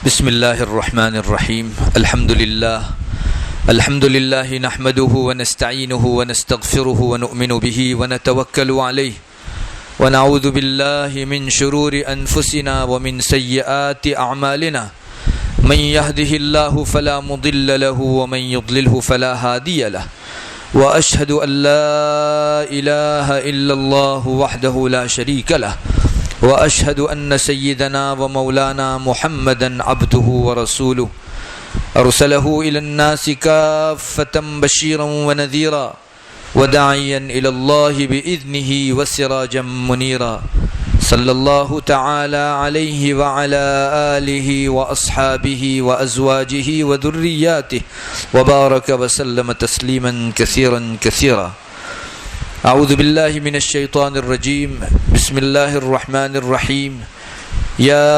بسم اللہ الرحمن الرحیم الحمد للہ نحمده ونستعینه ونستغفره ونؤمن به ونتوکل علیہ ونعوذ باللہ من شرور انفسنا ومن سیئات اعمالنا من يهده الله فلا مضل له ومن يضلله فلا هادي له واشهد ان لا اله الا الله وحده لا شريك له واشهد ان سيدنا ومولانا محمدا عبده ورسوله ارسله الى الناس كافة بشيرا ونذيرا وداعيا الى الله باذنه وسراجا منيرا صلى الله تعالى عليه وعلى آله وأصحابه وأزواجه وذرياته وبارك وسلم تسليما كثيرا كثيرا. أعوذ بالله من الشيطان الرجيم. بسم الله الرحمن الرحيم. يا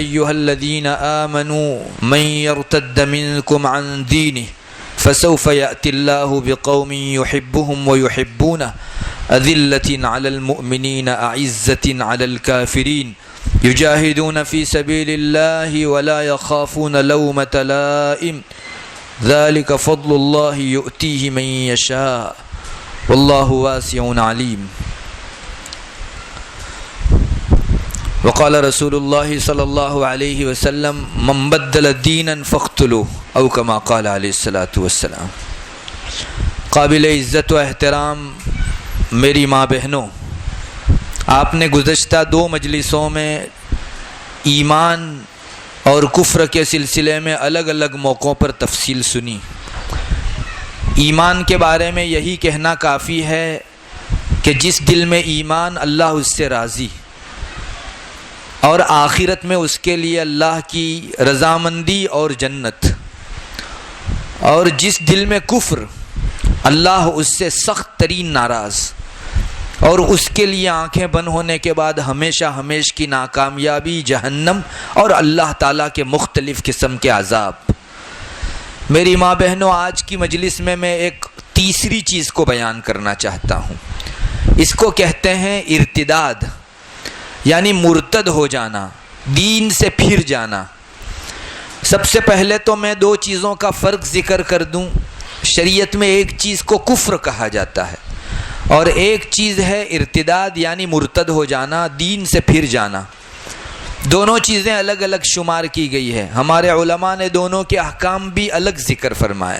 أيها الذين آمنوا من يرتد منكم عن دينه فسوف يأتي الله بقوم يحبهم ويحبونه أذلة على المؤمنين أعزة على الكافرين يجاهدون في سبيل الله ولا يخافون لومة لائم ذلك فضل الله يؤتيه من يشاء والله واسع عليم. وقال رسول الله صلى الله عليه وسلم من بدل دينا فاقتلوه او كما قال عليه الصلاة والسلام. قابل عزت و احترام میری ماں بہنوں، آپ نے گزشتہ 2 مجلسوں میں ایمان اور کفر کے سلسلے میں الگ الگ موقعوں پر تفصیل سنی. ایمان کے بارے میں یہی کہنا کافی ہے کہ جس دل میں ایمان اللہ اس سے راضی اور آخرت میں اس کے لیے اللہ کی رضامندی اور جنت، اور جس دل میں کفر اللہ اس سے سخت ترین ناراض اور اس کے لیے آنکھیں بند ہونے کے بعد ہمیشہ ہمیش کی ناکامیابی، جہنم اور اللہ تعالیٰ کے مختلف قسم کے عذاب. میری ماں بہنوں، آج کی مجلس میں ایک تیسری چیز کو بیان کرنا چاہتا ہوں. اس کو کہتے ہیں ارتداد، یعنی مرتد ہو جانا، دین سے پھر جانا. سب سے پہلے تو میں 2 چیزوں کا فرق ذکر کر دوں. شریعت میں ایک چیز کو کفر کہا جاتا ہے اور ایک چیز ہے ارتداد، یعنی مرتد ہو جانا، دین سے پھر جانا. دونوں چیزیں الگ الگ شمار کی گئی ہے. ہمارے علماء نے دونوں کے احکام بھی الگ ذکر فرمائے.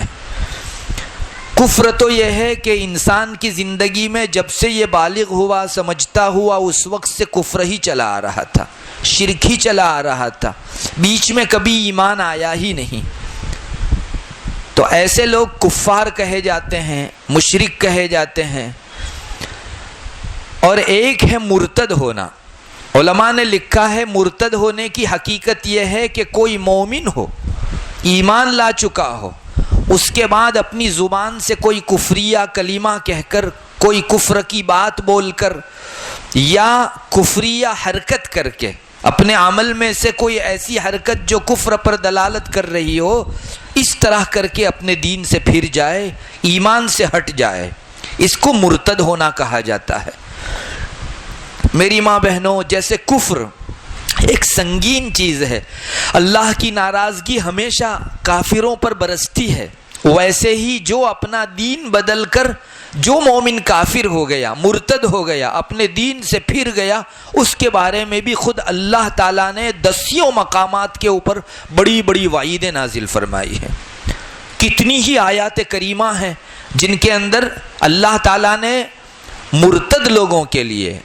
کفر تو یہ ہے کہ انسان کی زندگی میں جب سے یہ بالغ ہوا، سمجھتا ہوا، اس وقت سے کفر ہی چلا آ رہا تھا، شرک ہی چلا آ رہا تھا، بیچ میں کبھی ایمان آیا ہی نہیں. تو ایسے لوگ کفار کہے جاتے ہیں، مشرک کہے جاتے ہیں. اور ایک ہے مرتد ہونا. علماء نے لکھا ہے مرتد ہونے کی حقیقت یہ ہے کہ کوئی مومن ہو، ایمان لا چکا ہو، اس کے بعد اپنی زبان سے کوئی کفریہ کلمہ کہہ کر، کوئی کفر کی بات بول کر یا کفریہ حرکت کر کے، اپنے عمل میں سے کوئی ایسی حرکت جو کفر پر دلالت کر رہی ہو، اس طرح کر کے اپنے دین سے پھر جائے، ایمان سے ہٹ جائے، اس کو مرتد ہونا کہا جاتا ہے. میری ماں بہنوں، جیسے کفر ایک سنگین چیز ہے، اللہ کی ناراضگی ہمیشہ کافروں پر برستی ہے، ویسے ہی جو اپنا دین بدل کر جو مومن کافر ہو گیا، مرتد ہو گیا، اپنے دین سے پھر گیا، اس کے بارے میں بھی خود اللہ تعالیٰ نے 10 مقامات کے اوپر بڑی بڑی وعیدیں نازل فرمائی ہیں. کتنی ہی آیات کریمہ ہیں جن کے اندر اللہ تعالیٰ نے مرتد لوگوں کے لیے،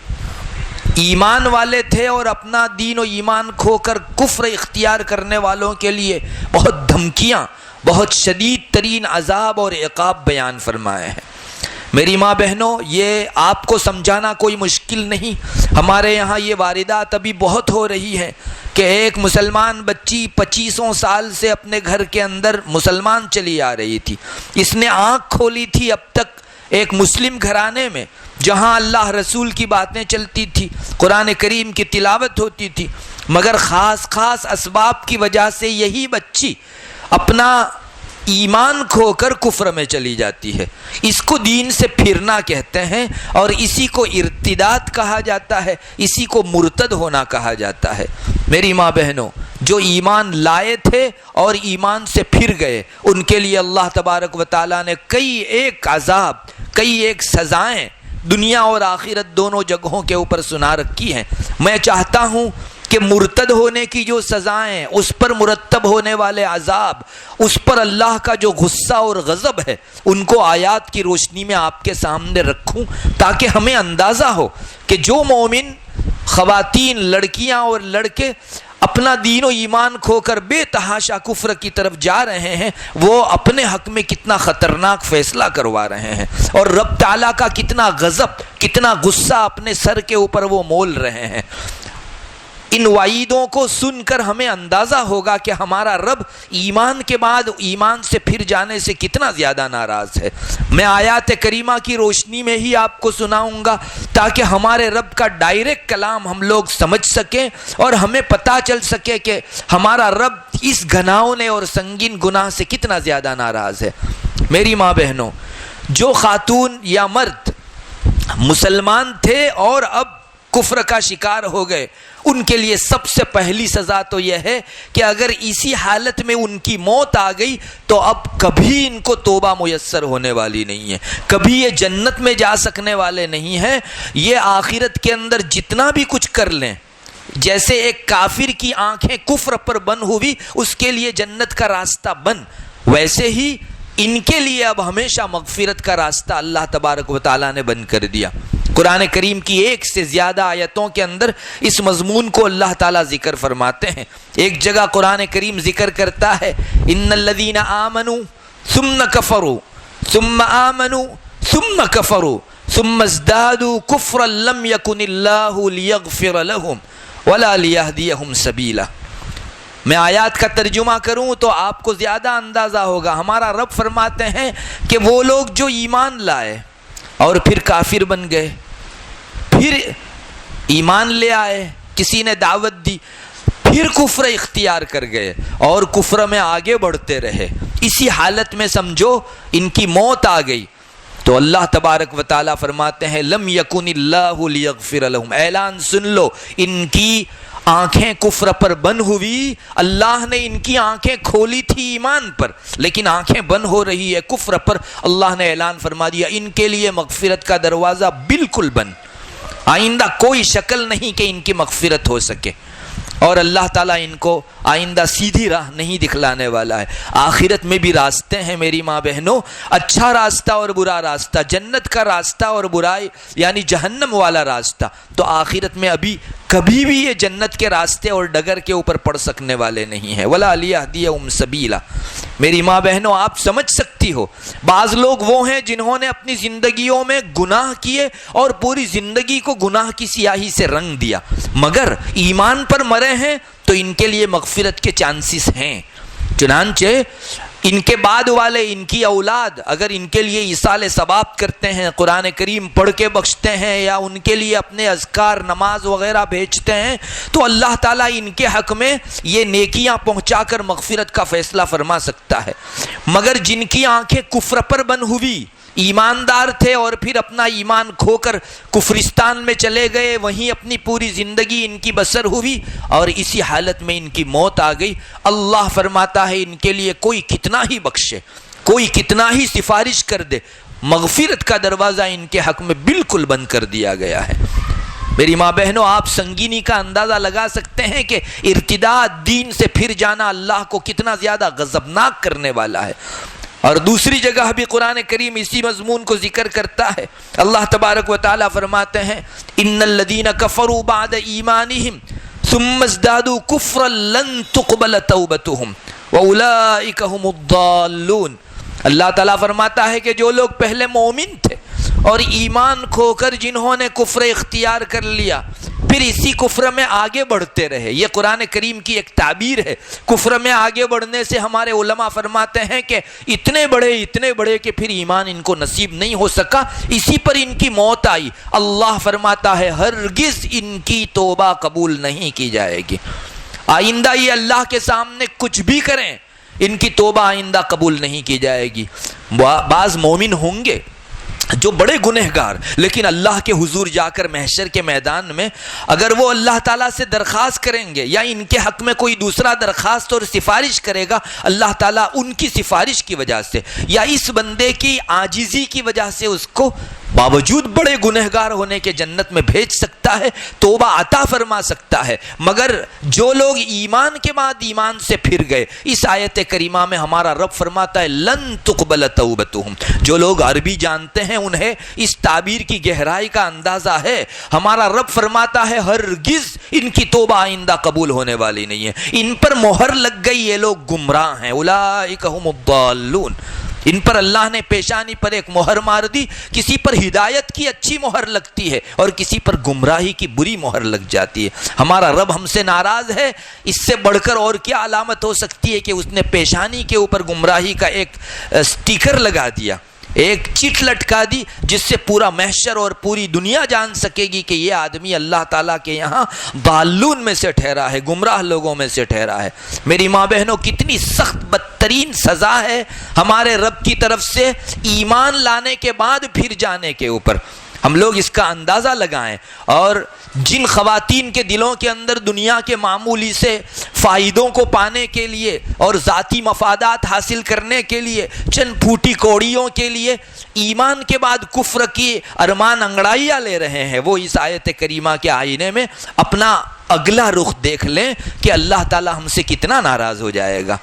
ایمان والے تھے اور اپنا دین و ایمان کھو کر کفر اختیار کرنے والوں کے لیے بہت دھمکیاں، بہت شدید ترین عذاب اور عقاب بیان فرمائے ہیں. میری ماں بہنوں، یہ آپ کو سمجھانا کوئی مشکل نہیں. ہمارے یہاں یہ واردات ابھی بہت ہو رہی ہیں کہ ایک مسلمان بچی 25 سال سے اپنے گھر کے اندر مسلمان چلی آ رہی تھی. اس نے آنکھ کھولی تھی اب تک ایک مسلم گھرانے میں جہاں اللہ رسول کی باتیں چلتی تھی، قرآن کریم کی تلاوت ہوتی تھی، مگر خاص اسباب کی وجہ سے یہی بچی اپنا ایمان کھو کر کفر میں چلی جاتی ہے. اس کو دین سے پھرنا کہتے ہیں اور اسی کو ارتداد کہا جاتا ہے, اسی کو مرتد ہونا کہا جاتا ہے. میری ماں بہنوں, جو ایمان لائے تھے اور ایمان سے پھر گئے, ان کے لیے اللہ تبارک و تعالیٰ نے کئی ایک عذاب, کئی ایک سزائیں دنیا اور آخرت دونوں جگہوں کے اوپر سنا رکھی ہیں. میں چاہتا ہوں کہ مرتد ہونے کی جو سزائیں, اس پر مرتب ہونے والے عذاب, اس پر اللہ کا جو غصہ اور غضب ہے, ان کو آیات کی روشنی میں آپ کے سامنے رکھوں تاکہ ہمیں اندازہ ہو کہ جو مومن خواتین, لڑکیاں اور لڑکے اپنا دین و ایمان کھو کر بے تحاشا کفر کی طرف جا رہے ہیں, وہ اپنے حق میں کتنا خطرناک فیصلہ کروا رہے ہیں اور رب تعالیٰ کا کتنا غضب, کتنا غصہ اپنے سر کے اوپر وہ مول رہے ہیں. ان وعیدوں کو سن کر ہمیں اندازہ ہوگا کہ ہمارا رب ایمان کے بعد ایمان سے پھر جانے سے کتنا زیادہ ناراض ہے. میں آیات کریمہ کی روشنی میں ہی آپ کو سناؤں گا تاکہ ہمارے رب کا ڈائریکٹ کلام ہم لوگ سمجھ سکیں اور ہمیں پتہ چل سکے کہ ہمارا رب اس گھناؤنے اور سنگین گناہ سے کتنا زیادہ ناراض ہے. میری ماں بہنوں, جو خاتون یا مرد مسلمان تھے اور اب کفر کا شکار ہو گئے, ان کے لیے سب سے پہلی سزا تو یہ ہے کہ اگر اسی حالت میں ان کی موت آ گئی تو اب کبھی ان کو توبہ میسر ہونے والی نہیں ہے, کبھی یہ جنت میں جا سکنے والے نہیں ہیں. یہ آخرت کے اندر جتنا بھی کچھ کر لیں, جیسے ایک کافر کی آنکھیں کفر پر بند ہوئی, اس کے لیے جنت کا راستہ بند, ویسے ہی ان کے لیے اب ہمیشہ مغفرت کا راستہ اللہ تبارک و تعالیٰ نے بند کر دیا. قرآن کریم کی ایک سے زیادہ آیتوں کے اندر اس مضمون کو اللہ تعالیٰ ذکر فرماتے ہیں. ایک جگہ قرآن کریم ذکر کرتا ہے, ان الذین آمنوا ثم کفروا ثم آمنوا ثم کفروا ثم ازدادوا کفرا لم یکن اللہ لیغفر لهم ولا لیہدیہم سبیلا. میں آیات کا ترجمہ کروں تو آپ کو زیادہ اندازہ ہوگا. ہمارا رب فرماتے ہیں کہ وہ لوگ جو ایمان لائے اور پھر کافر بن گئے, پھر ایمان لے آئے, کسی نے دعوت دی, پھر کفر اختیار کر گئے اور کفر میں آگے بڑھتے رہے, اسی حالت میں سمجھو ان کی موت آ گئی, تو اللہ تبارک و تعالیٰ فرماتے ہیں لم یکن اللہ لیغفر لهم. اعلان سن لو, ان کی آنکھیں کفر پر بند ہوئی, اللہ نے ان کی آنکھیں کھولی تھی ایمان پر, لیکن آنکھیں بند ہو رہی ہے کفر پر. اللہ نے اعلان فرما دیا ان کے لیے مغفرت کا دروازہ بالکل بند, آئندہ کوئی شکل نہیں کہ ان کی مغفرت ہو سکے, اور اللہ تعالیٰ ان کو آئندہ سیدھی راہ نہیں دکھلانے والا ہے. آخرت میں بھی راستے ہیں میری ماں بہنوں, اچھا راستہ اور برا راستہ, جنت کا راستہ اور برائی یعنی جہنم والا راستہ. تو آخرت میں ابھی کبھی بھی یہ جنت کے راستے اور ڈگر کے اوپر پڑ سکنے والے نہیں ہیں. ولا لیہدیہم سبیلا. میری ماں بہنوں, آپ سمجھ سکتی ہو بعض لوگ وہ ہیں جنہوں نے اپنی زندگیوں میں گناہ کیے اور پوری زندگی کو گناہ کی سیاہی سے رنگ دیا, مگر ایمان پر مرے ہیں تو ان کے لیے مغفرت کے چانسز ہیں. چنانچہ ان کے بعد والے, ان کی اولاد اگر ان کے لیے ایصال ثواب کرتے ہیں, قرآن کریم پڑھ کے بخشتے ہیں یا ان کے لیے اپنے اذکار نماز وغیرہ بھیجتے ہیں, تو اللہ تعالیٰ ان کے حق میں یہ نیکیاں پہنچا کر مغفرت کا فیصلہ فرما سکتا ہے. مگر جن کی آنکھیں کفر پر بند ہوئی, ایماندار تھے اور پھر اپنا ایمان کھو کر کفرستان میں چلے گئے, وہیں اپنی پوری زندگی ان کی بسر ہوئی اور اسی حالت میں ان کی موت آ گئی, اللہ فرماتا ہے ان کے لیے کوئی کتنا ہی بخشے, کوئی کتنا ہی سفارش کر دے, مغفرت کا دروازہ ان کے حق میں بالکل بند کر دیا گیا ہے. میری ماں بہنوں, آپ سنگینی کا اندازہ لگا سکتے ہیں کہ ارتداد, دین سے پھر جانا اللہ کو کتنا زیادہ غضبناک کرنے والا ہے. اور دوسری جگہ بھی قرآن کریم اسی مضمون کو ذکر کرتا ہے. اللہ تبارک و تعالیٰ فرماتے ہیں ان الذین کفروا بعد ایمانہم ثم ازدادوا کفرا لن تقبل توبتہم واولئک هم الضالون. اللہ تعالیٰ فرماتا ہے کہ جو لوگ پہلے مومن تھے اور ایمان کھو کر جنہوں نے کفر اختیار کر لیا, پھر اسی کفر میں آگے بڑھتے رہے, یہ قرآن کریم کی ایک تعبیر ہے. کفر میں آگے بڑھنے سے ہمارے علماء فرماتے ہیں کہ اتنے بڑے کہ پھر ایمان ان کو نصیب نہیں ہو سکا, اسی پر ان کی موت آئی. اللہ فرماتا ہے ہرگز ان کی توبہ قبول نہیں کی جائے گی. آئندہ یہ اللہ کے سامنے کچھ بھی کریں, ان کی توبہ آئندہ قبول نہیں کی جائے گی۔ بعض مومن ہوں گے جو بڑے گنہگار، لیکن اللہ کے حضور جا کر محشر کے میدان میں اگر وہ اللہ تعالیٰ سے درخواست کریں گے یا ان کے حق میں کوئی دوسرا درخواست اور سفارش کرے گا، اللہ تعالیٰ ان کی سفارش کی وجہ سے یا اس بندے کی عاجزی کی وجہ سے اس کو باوجود بڑے گنہگار ہونے کے جنت میں بھیج سکتا ہے، توبہ عطا فرما سکتا ہے۔ مگر جو لوگ ایمان کے بعد ایمان سے پھر گئے، اس آیت کریمہ میں ہمارا رب فرماتا ہے لن تقبل توبتہم، جو لوگ عربی جانتے ہیں انہیں اس تعبیر کی گہرائی کا اندازہ ہے۔ ہمارا رب فرماتا ہے ہرگز ان کی توبہ آئندہ قبول ہونے والی نہیں ہے، ان پر مہر لگ گئی، یہ لوگ گمراہ ہیں، اولئک ھم الضالون۔ ان پر اللہ نے پیشانی پر ایک مہر مار دی۔ کسی پر ہدایت کی اچھی مہر لگتی ہے اور کسی پر گمراہی کی بری مہر لگ جاتی ہے۔ ہمارا رب ہم سے ناراض ہے، اس سے بڑھ کر اور کیا علامت ہو سکتی ہے کہ اس نے پیشانی کے اوپر گمراہی کا ایک سٹیکر لگا دیا، ایک چٹ لٹکا دی، جس سے پورا محشر اور پوری دنیا جان سکے گی کہ یہ آدمی اللہ تعالیٰ کے یہاں ضالون میں سے ٹھہرا ہے، گمراہ لوگوں میں سے ٹھہرا ہے۔ میری ماں بہنوں، کتنی سخت بدترین سزا ہے ہمارے رب کی طرف سے ایمان لانے کے بعد پھر جانے کے اوپر۔ ہم لوگ اس کا اندازہ لگائیں، اور جن خواتین کے دلوں کے اندر دنیا کے معمولی سے فائدوں کو پانے کے لیے اور ذاتی مفادات حاصل کرنے کے لیے، چند پھوٹی کوڑیوں کے لیے ایمان کے بعد کفر کی ارمان انگڑائیاں لے رہے ہیں، وہ اس آیت کریمہ کے آئینے میں اپنا اگلا رخ دیکھ لیں کہ اللہ تعالی ہم سے کتنا ناراض ہو جائے گا۔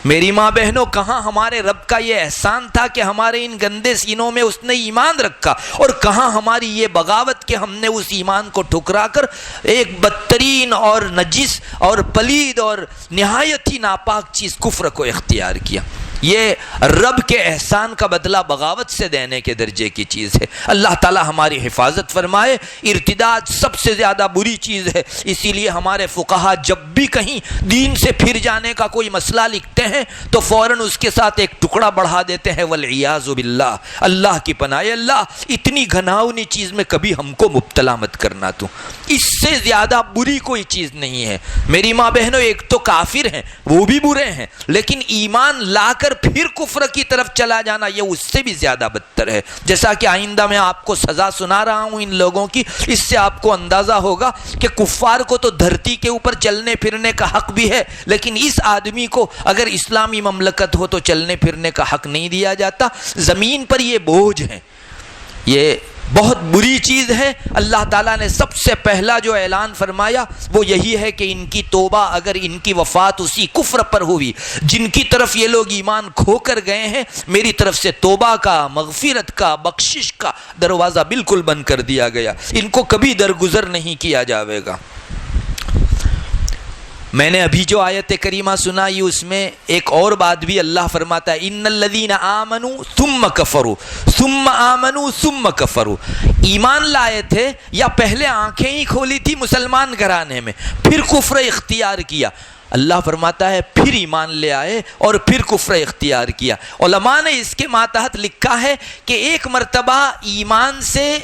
میری ماں بہنوں، کہاں ہمارے رب کا یہ احسان تھا کہ ہمارے ان گندے سینوں میں اس نے ایمان رکھا، اور کہاں ہماری یہ بغاوت کہ ہم نے اس ایمان کو ٹھکرا کر ایک بدترین اور نجس اور پلید اور نہایت ہی ناپاک چیز کفر کو اختیار کیا۔ یہ رب کے احسان کا بدلہ بغاوت سے دینے کے درجے کی چیز ہے۔ اللہ تعالی ہماری حفاظت فرمائے۔ ارتداد سب سے زیادہ بری چیز ہے، اسی لیے ہمارے فقہا جب بھی کہیں دین سے پھر جانے کا کوئی مسئلہ لکھتے ہیں تو فوراً اس کے ساتھ ایک ٹکڑا بڑھا دیتے ہیں والعیاذ باللہ، اللہ کی پناہ، اللہ اتنی گھناؤنی چیز میں کبھی ہم کو مبتلا مت کرنا، تو اس سے زیادہ بری کوئی چیز نہیں ہے۔ میری ماں بہنوں، ایک تو کافر ہیں، وہ بھی برے ہیں، لیکن ایمان لا کر پھر کفر کی طرف چلا جانا یہ اس سے بھی زیادہ بدتر ہے۔ جیسا کہ آئندہ میں آپ کو سزا سنا رہا ہوں ان لوگوں کی، اس سے آپ کو اندازہ ہوگا کہ کفار کو تو دھرتی کے اوپر چلنے پھرنے کا حق بھی ہے، لیکن اس آدمی کو اگر اسلامی مملکت ہو تو چلنے پھرنے کا حق نہیں دیا جاتا۔ زمین پر یہ بوجھ ہے، یہ بہت بری چیز ہے۔ اللہ تعالیٰ نے سب سے پہلا جو اعلان فرمایا وہ یہی ہے کہ ان کی توبہ اگر ان کی وفات اسی کفر پر ہوئی جن کی طرف یہ لوگ ایمان کھو کر گئے ہیں، میری طرف سے توبہ کا، مغفرت کا، بخشش کا دروازہ بالکل بند کر دیا گیا، ان کو کبھی درگزر نہیں کیا جاوے گا۔ میں نے ابھی جو آیت کریمہ سنائی اس میں ایک اور بات بھی اللہ فرماتا ہے، ان الذین آمنوا ثم کفروا ثم آمنوا ثم کفروا، ایمان لائے تھے یا پہلے آنکھیں ہی کھولی تھی مسلمان گھرانے میں، پھر کفر اختیار کیا، اللہ فرماتا ہے پھر ایمان لے آئے اور پھر کفر اختیار کیا۔ علماء نے اس کے ماتحت لکھا ہے کہ ایک مرتبہ ایمان سے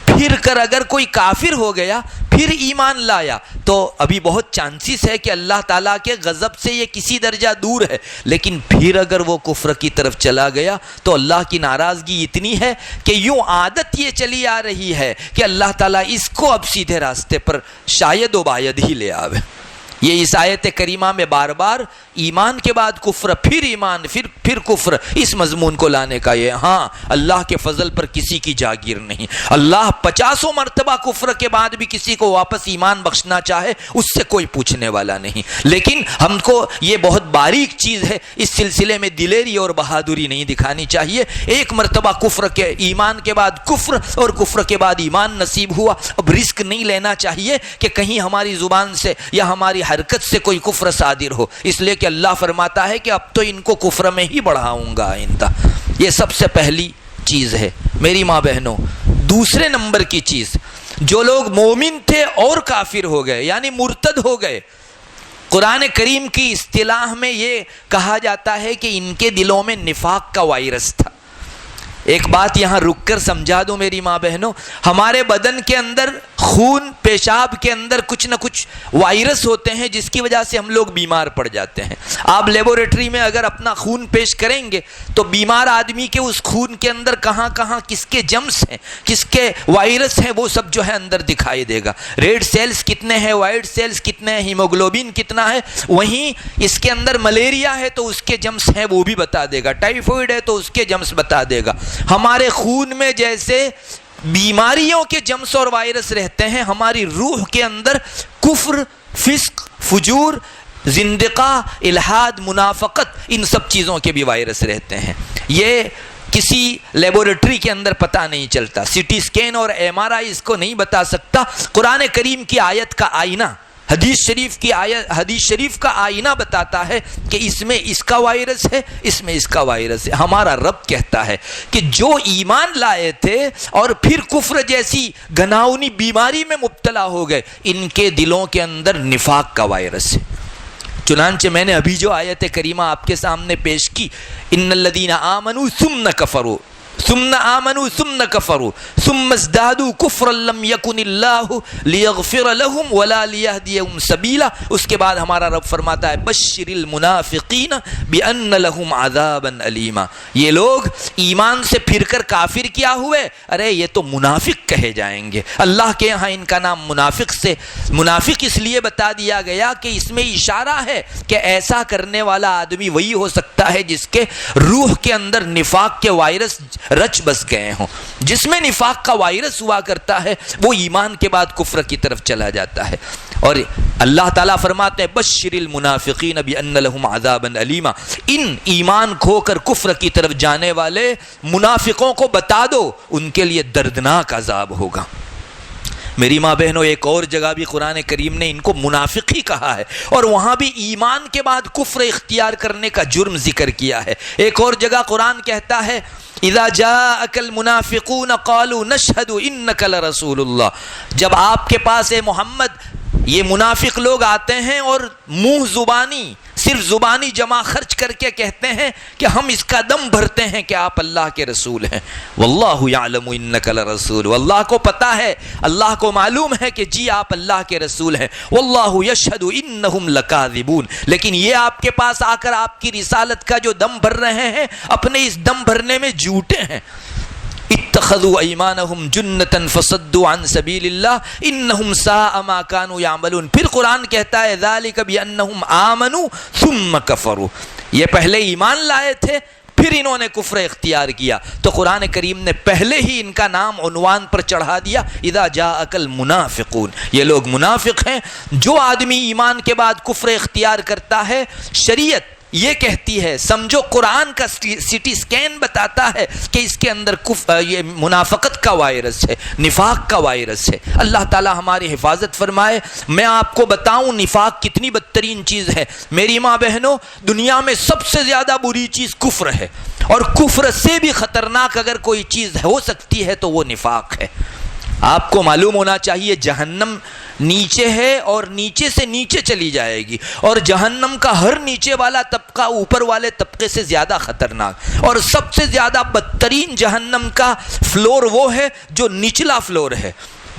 پھر کر اگر کوئی کافر ہو گیا پھر ایمان لایا تو ابھی بہت چانسز ہے کہ اللہ تعالیٰ کے غضب سے یہ کسی درجہ دور ہے، لیکن پھر اگر وہ کفر کی طرف چلا گیا تو اللہ کی ناراضگی اتنی ہے کہ یوں عادت یہ چلی آ رہی ہے کہ اللہ تعالیٰ اس کو اب سیدھے راستے پر شاید و باید ہی لے آوے۔ یہ اس آیت کریمہ میں بار بار ایمان کے بعد کفر، پھر ایمان، پھر کفر، اس مضمون کو لانے کا یہ، ہاں اللہ کے فضل پر کسی کی جاگیر نہیں، اللہ 50 مرتبہ کفر کے بعد بھی کسی کو واپس ایمان بخشنا چاہے اس سے کوئی پوچھنے والا نہیں، لیکن ہم کو یہ بہت باریک چیز ہے، اس سلسلے میں دلیری اور بہادری نہیں دکھانی چاہیے۔ ایک مرتبہ کفر کے ایمان کے بعد کفر اور کفر کے بعد ایمان نصیب ہوا، اب رسک نہیں لینا چاہیے کہ کہیں ہماری زبان سے یا ہماری حرکت سے کوئی کفر صادر ہو، اس لیے کہ اللہ فرماتا ہے کہ اب تو ان کو کفر میں ہی بڑھاؤں گا آئندہ۔ یہ سب سے پہلی چیز ہے میری ماں بہنوں۔ دوسرے نمبر کی چیز، جو لوگ مومن تھے اور کافر ہو گئے یعنی مرتد ہو گئے، قرآن کریم کی اصطلاح میں یہ کہا جاتا ہے کہ ان کے دلوں میں نفاق کا وائرس تھا۔ ایک بات یہاں رک کر سمجھا دو میری ماں بہنوں، ہمارے بدن کے اندر خون پیشاب کے اندر کچھ نہ کچھ وائرس ہوتے ہیں جس کی وجہ سے ہم لوگ بیمار پڑ جاتے ہیں۔ آپ لیبوریٹری میں اگر اپنا خون پیش کریں گے تو بیمار آدمی کے اس خون کے اندر کہاں کہاں کس کے جمس ہیں، کس کے وائرس ہیں، وہ سب جو ہے اندر دکھائی دے گا۔ ریڈ سیلز کتنے ہیں، وائٹ سیلز کتنے ہیں، ہیموگلوبن کتنا ہے، وہیں اس کے اندر ملیریا ہے تو اس کے جمس ہیں وہ بھی بتا دے گا، ٹائیفائڈ ہے تو اس کے جمس بتا دے گا۔ ہمارے خون میں جیسے بیماریوں کے جمس اور وائرس رہتے ہیں، ہماری روح کے اندر کفر، فسق، فجور، زندقہ، الحاد، منافقت، ان سب چیزوں کے بھی وائرس رہتے ہیں۔ یہ کسی لیبوریٹری کے اندر پتہ نہیں چلتا، سی ٹی اسکین اور ایم آر آئی اس کو نہیں بتا سکتا۔ قرآن کریم کی آیت کا آئینہ، حدیث شریف کا آئینہ بتاتا ہے کہ اس میں اس کا وائرس ہے، اس میں اس کا وائرس ہے۔ ہمارا رب کہتا ہے کہ جو ایمان لائے تھے اور پھر کفر جیسی گھناؤنی بیماری میں مبتلا ہو گئے، ان کے دلوں کے اندر نفاق کا وائرس ہے۔ چنانچہ میں نے ابھی جو آیت کریمہ آپ کے سامنے پیش کی، ان الذین آمنوا ثم کفروا ثم آمنوا ثم کفروا ثم ازدادوا کفرا لم یکن اللہ لیغفر لهم ولا لیہدیہم سبیلا، اس کے بعد ہمارا رب فرماتا ہے بشر المنافقین بان لهم عذابا الیما۔ یہ لوگ ایمان سے پھر کر کافر کیا ہوئے، ارے یہ تو منافق کہے جائیں گے۔ اللہ کے یہاں ان کا نام منافق اس لیے بتا دیا گیا کہ اس میں اشارہ ہے کہ ایسا کرنے والا آدمی وہی ہو سکتا ہے جس کے روح کے اندر نفاق کے وائرس رچ بس گئے ہوں۔ جس میں نفاق کا وائرس ہوا کرتا ہے وہ ایمان کے بعد کفر کی طرف چلا جاتا ہے۔ اور اللہ تعالیٰ فرماتے ہیں بشر المنافقین بان لهم عذابا الیما، ان ایمان کھو کر کفر کی طرف جانے والے منافقوں کو بتا دو ان کے لیے دردناک عذاب ہوگا۔ میری ماں بہنوں، ایک اور جگہ بھی قرآن کریم نے ان کو منافق ہی کہا ہے، اور وہاں بھی ایمان کے بعد کفر اختیار کرنے کا جرم ذکر کیا ہے۔ ایک اور جگہ قرآن کہتا ہے اذا جاءك المنافقون قالوا نشهد انك لرسول اللہ، جب آپ کے پاس اے محمد یہ منافق لوگ آتے ہیں اور منہ زبانی، صرف زبانی جمع خرچ کر کے کہتے ہیں کہ ہم اس کا دم بھرتے ہیں کہ آپ اللہ کے رسول ہیں، واللہ یعلم انک لرسول، واللہ کو پتہ ہے، اللہ کو معلوم ہے کہ جی آپ اللہ کے رسول ہیں، واللہ یشہد انہم لکاذبون، لیکن یہ آپ کے پاس آ کر آپ کی رسالت کا جو دم بھر رہے ہیں، اپنے اس دم بھرنے میں جھوٹے ہیں۔ اتخذوا ایمانہم جنتا فصدوا عن سبیل اللہ انہم ساء ما كانوا یعملون۔ پھر قرآن کہتا ہے ذالک بانہم آمنوا ثم کفروا، یہ پہلے ایمان لائے تھے پھر انہوں نے کفر اختیار کیا، تو قرآن کریم نے پہلے ہی ان کا نام عنوان پر چڑھا دیا اذا جاءک المنافقون، یہ لوگ منافق ہیں۔ جو آدمی ایمان کے بعد کفر اختیار کرتا ہے، شریعت یہ کہتی ہے، سمجھو قرآن کا سی ٹی اسکین بتاتا ہے کہ اس کے اندر یہ منافقت کا وائرس ہے، نفاق کا وائرس ہے۔ اللہ تعالی ہماری حفاظت فرمائے۔ میں آپ کو بتاؤں نفاق کتنی بدترین چیز ہے میری ماں بہنوں، دنیا میں سب سے زیادہ بری چیز کفر ہے، اور کفر سے بھی خطرناک اگر کوئی چیز ہو سکتی ہے تو وہ نفاق ہے۔ آپ کو معلوم ہونا چاہیے جہنم نیچے ہے اور نیچے سے نیچے چلی جائے گی، اور جہنم کا ہر نیچے والا طبقہ اوپر والے طبقے سے زیادہ خطرناک، اور سب سے زیادہ بدترین جہنم کا فلور وہ ہے جو نچلا فلور ہے۔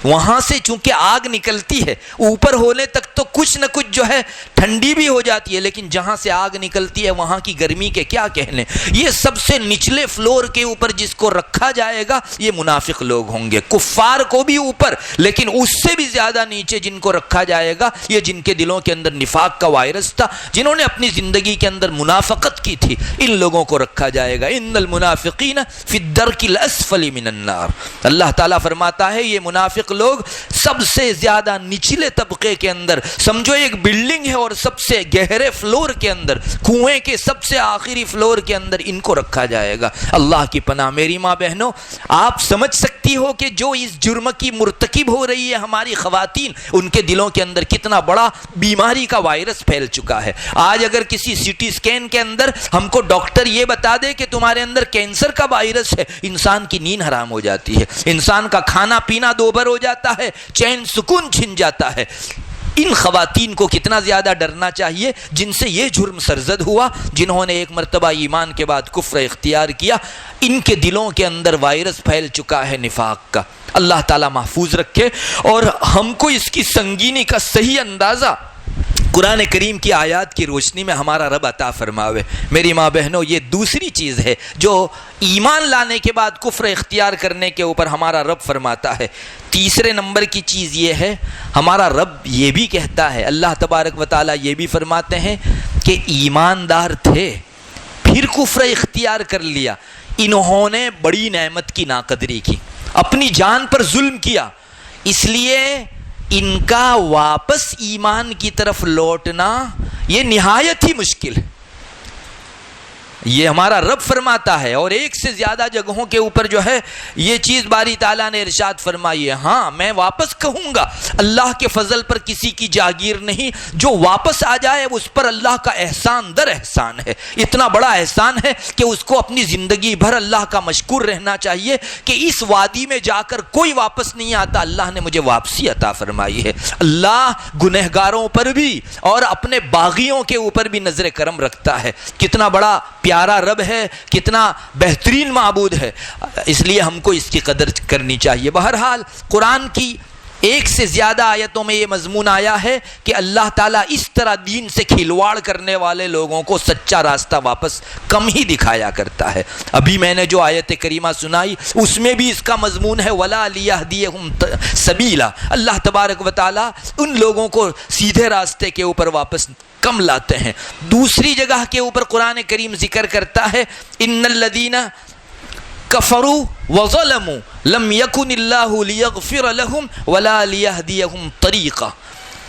وہاں سے چونکہ آگ نکلتی ہے، اوپر ہونے تک تو کچھ نہ کچھ جو ہے ٹھنڈی بھی ہو جاتی ہے، لیکن جہاں سے آگ نکلتی ہے وہاں کی گرمی کے کیا کہنے۔ یہ سب سے نچلے فلور کے اوپر جس کو رکھا جائے گا یہ منافق لوگ ہوں گے، کفار کو بھی اوپر، لیکن اس سے بھی زیادہ نیچے جن کو رکھا جائے گا یہ جن کے دلوں کے اندر نفاق کا وائرس تھا، جنہوں نے اپنی زندگی کے اندر منافقت کی تھی، ان لوگوں کو رکھا جائے گا۔ ان المنافقین فی الدرک الاسفل من النار، اللہ تعالیٰ فرماتا ہے یہ منافق لوگ سب سے زیادہ نچلے طبقے کے اندر، سمجھو ایک بلڈنگ ہے اور سب سے گہرے فلور کے اندر، کنویں کے سب سے آخری فلور کے اندر ان کو رکھا جائے گا۔ اللہ کی پناہ۔ میری ماں بہنوں، آپ سمجھ سکتی ہو کہ جو اس جرم کی مرتکب ہو رہی ہے ہماری خواتین، ان کے دلوں کے اندر کتنا بڑا بیماری کا وائرس پھیل چکا ہے۔ آج اگر کسی سی ٹی اسکین کے اندر ہم کو ڈاکٹر یہ بتا دے کہ تمہارے اندر کینسر کا وائرس ہے، انسان کی نیند حرام ہو جاتی ہے، انسان کا کھانا پینا دوبھر ہو جاتا ہے، چین سکون چھن جاتا ہے۔ ان خواتین کو کتنا زیادہ ڈرنا چاہیے جن سے یہ جرم سرزد ہوا، جنہوں نے ایک مرتبہ ایمان کے بعد کفر اختیار کیا. ان کے دلوں کے اندر وائرس پھیل چکا ہے نفاق کا. اللہ تعالیٰ محفوظ رکھے اور ہم کو اس کی سنگینی کا صحیح اندازہ قرآن کریم کی آیات کی روشنی میں ہمارا رب عطا فرماوے. میری ماں بہنوں، یہ دوسری چیز ہے جو ایمان لانے کے بعد کفر اختیار کرنے کے اوپر ہمارا رب فرماتا ہے. تیسرے نمبر کی چیز یہ ہے، ہمارا رب یہ بھی کہتا ہے، اللہ تبارک و تعالیٰ یہ بھی فرماتے ہیں کہ ایماندار تھے پھر کفر اختیار کر لیا، انہوں نے بڑی نعمت کی ناقدری کی، اپنی جان پر ظلم کیا، اس لیے ان کا واپس ایمان کی طرف لوٹنا یہ نہایت ہی مشکل ہے. یہ ہمارا رب فرماتا ہے، اور ایک سے زیادہ جگہوں کے اوپر جو ہے یہ چیز باری تعالیٰ نے ارشاد فرمائی ہے. ہاں میں واپس کہوں گا، اللہ کے فضل پر کسی کی جاگیر نہیں، جو واپس آ جائے اس پر اللہ کا احسان در احسان ہے. اتنا بڑا احسان ہے کہ اس کو اپنی زندگی بھر اللہ کا مشکور رہنا چاہیے کہ اس وادی میں جا کر کوئی واپس نہیں آتا، اللہ نے مجھے واپسی عطا فرمائی ہے. اللہ گنہگاروں پر بھی اور اپنے باغیوں کے اوپر بھی نظر کرم رکھتا ہے. کتنا بڑا پیارا رب ہے، کتنا بہترین معبود ہے، اس لیے ہم کو اس کی قدر کرنی چاہیے. بہرحال قرآن کی ایک سے زیادہ آیتوں میں یہ مضمون آیا ہے کہ اللہ تعالیٰ اس طرح دین سے کھلواڑ کرنے والے لوگوں کو سچا راستہ واپس کم ہی دکھایا کرتا ہے. ابھی میں نے جو آیت کریمہ سنائی اس میں بھی اس کا مضمون ہے وَلَا لِيَهْدِيَهُمْ سَبِيلًا. اللہ تبارک و تعالیٰ ان لوگوں کو سیدھے راستے کے اوپر واپس کم لاتے ہیں. دوسری جگہ کے اوپر قرآن کریم ذکر کرتا ہے ان الذین کفروا وظلموا لم یکن اللہ لیغفر لهم ولا لیہدیہم طریقا.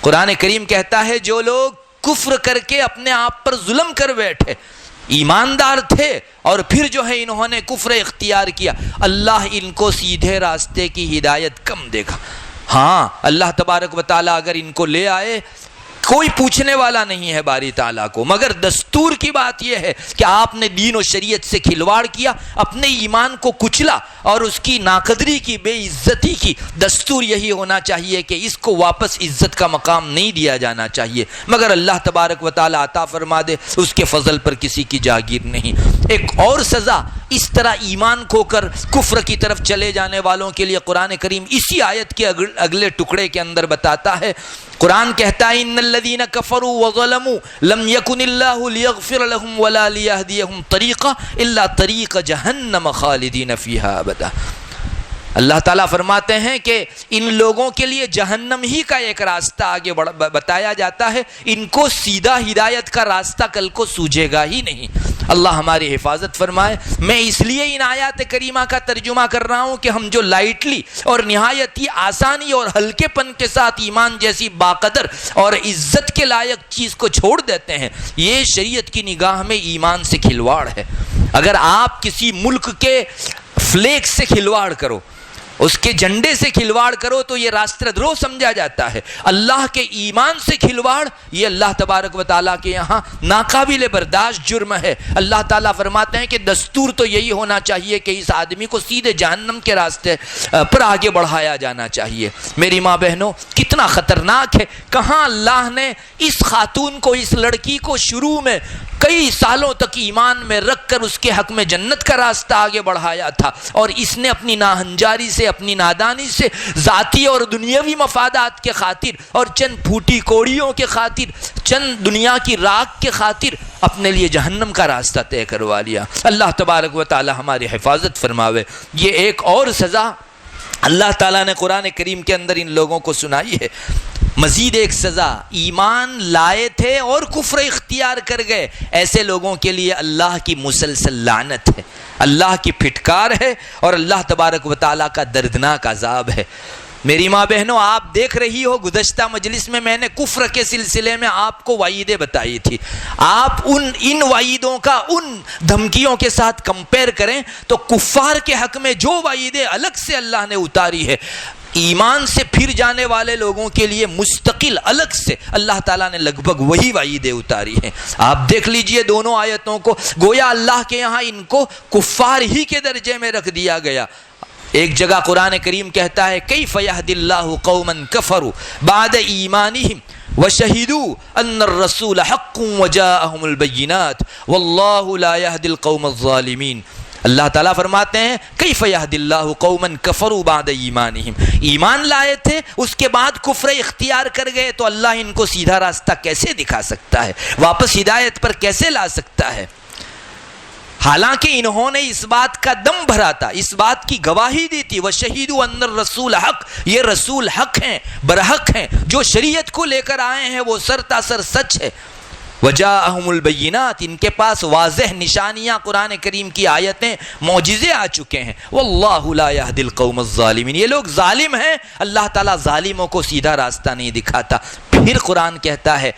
قرآن کریم کہتا ہے جو لوگ کفر کر کے اپنے آپ پر ظلم کر بیٹھے، ایماندار تھے اور پھر جو ہے انہوں نے کفر اختیار کیا، اللہ ان کو سیدھے راستے کی ہدایت کم دے گا. ہاں اللہ تبارک و تعالیٰ اگر ان کو لے آئے کوئی پوچھنے والا نہیں ہے باری تعالیٰ کو، مگر دستور کی بات یہ ہے کہ آپ نے دین و شریعت سے کھلواڑ کیا، اپنے ایمان کو کچلا اور اس کی ناقدری کی، بے عزتی کی. دستور یہی ہونا چاہیے کہ اس کو واپس عزت کا مقام نہیں دیا جانا چاہیے، مگر اللہ تبارک و تعالیٰ عطا فرما دے، اس کے فضل پر کسی کی جاگیر نہیں. ایک اور سزا اس طرح ایمان کھو کر کفر کی طرف چلے جانے والوں کے لیے قرآن کریم اسی آیت کے اگلے ٹکڑے کے اندر بتاتا ہے. قرآن کہتا ہے ان الذین کفروا وظلموا لم یکن اللہ لیغفر لهم ولا لیہدیہم طریقا الا طریق جہنم خالدین فیہا ابدا. اللہ تعالیٰ فرماتے ہیں کہ ان لوگوں کے لیے جہنم ہی کا ایک راستہ آگے بتایا جاتا ہے، ان کو سیدھا ہدایت کا راستہ کل کو سوجھے گا ہی نہیں. اللہ ہماری حفاظت فرمائے. میں اس لیے ان آیات کریمہ کا ترجمہ کر رہا ہوں کہ ہم جو لائٹلی اور نہایت ہی آسانی اور ہلکے پن کے ساتھ ایمان جیسی باقدر اور عزت کے لائق چیز کو چھوڑ دیتے ہیں، یہ شریعت کی نگاہ میں ایمان سے کھلواڑ ہے. اگر آپ کسی ملک کے فلیگ سے کھلواڑ کرو، اس کے جھنڈے سے کھلواڑ کرو تو یہ راستہ درو سمجھا جاتا ہے. اللہ کے ایمان سے کھلواڑ یہ اللہ تبارک و تعالیٰ کے یہاں ناقابل برداشت جرم ہے. اللہ تعالیٰ فرماتے ہیں کہ دستور تو یہی ہونا چاہیے کہ اس آدمی کو سیدھے جہنم کے راستے پر آگے بڑھایا جانا چاہیے. میری ماں بہنوں کتنا خطرناک ہے. کہاں اللہ نے اس خاتون کو، اس لڑکی کو شروع میں کئی سالوں تک ایمان میں رکھ کر اس کے حق میں جنت کا راستہ آگے بڑھایا تھا، اور اس نے اپنی ناہنجاری سے، اپنی نادانی سے، ذاتی اور دنیاوی مفادات کے خاطر اور چند پھوٹی کوڑیوں کے خاطر، چند دنیا کی راکھ کے خاطر اپنے لیے جہنم کا راستہ طے کروا لیا. اللہ تبارک و تعالی ہماری حفاظت فرماوے. یہ ایک اور سزا اللہ تعالیٰ نے قرآن کریم کے اندر ان لوگوں کو سنائی ہے. مزید ایک سزا، ایمان لائے تھے اور کفر اختیار کر گئے، ایسے لوگوں کے لیے اللہ کی مسلسل لعنت ہے، اللہ کی پھٹکار ہے اور اللہ تبارک و تعالیٰ کا دردناک عذاب ہے. میری ماں بہنوں آپ دیکھ رہی ہو گزشتہ مجلس میں میں نے کفر کے سلسلے میں آپ کو وعیدیں بتائی تھی. آپ ان وعیدوں کا ان دھمکیوں کے ساتھ کمپیر کریں تو کفار کے حق میں جو وعیدیں الگ سے اللہ نے اتاری ہے، ایمان سے پھر جانے والے لوگوں کے لیے مستقل الگ سے اللہ تعالیٰ نے لگ بھگ وہی وعیدیں اتاری ہیں. آپ دیکھ لیجئے دونوں آیتوں کو، گویا اللہ کے یہاں ان کو کفار ہی کے درجے میں رکھ دیا گیا. ایک جگہ قرآن کریم کہتا ہے کیف یہدی اللہ قوما کفروا بعد ایمانہم وشہدوا ان الرسول حق وجاءہم البینات واللہ لا یہدی القوم الظالمین۔ اللہ تعالیٰ فرماتے ہیں کیف یہدی اللہ قوما کفروا بعد ایمانہم، ایمان لائے تھے اس کے بعد کفر اختیار کر گئے تو اللہ ان کو سیدھا راستہ کیسے دکھا سکتا ہے، واپس ہدایت پر کیسے لا سکتا ہے؟ حالانکہ انہوں نے اس بات کا دم بھرا تھا، اس بات کی گواہی دی تھی وَشَهِدُوا أَنَّ الرَّسُولَ حق، یہ رسول حق ہیں، برحق ہیں، جو شریعت کو لے کر آئے ہیں وہ سرتاسر سچ ہے۔ وَجَاءَهُمُ الْبَيِّنَاتِ، ان کے پاس واضح نشانیاں، قرآن کریم کی آیتیں، معجزے آ چکے ہیں۔ وَاللَّهُ لَا يَهْدِي الْقَوْمَ الظَّالِمِينَ، یہ لوگ ظالم ہیں، اللہ تعالیٰ ظالموں کو سیدھا راستہ نہیں دکھاتا۔ پھر قرآن کہتا ہے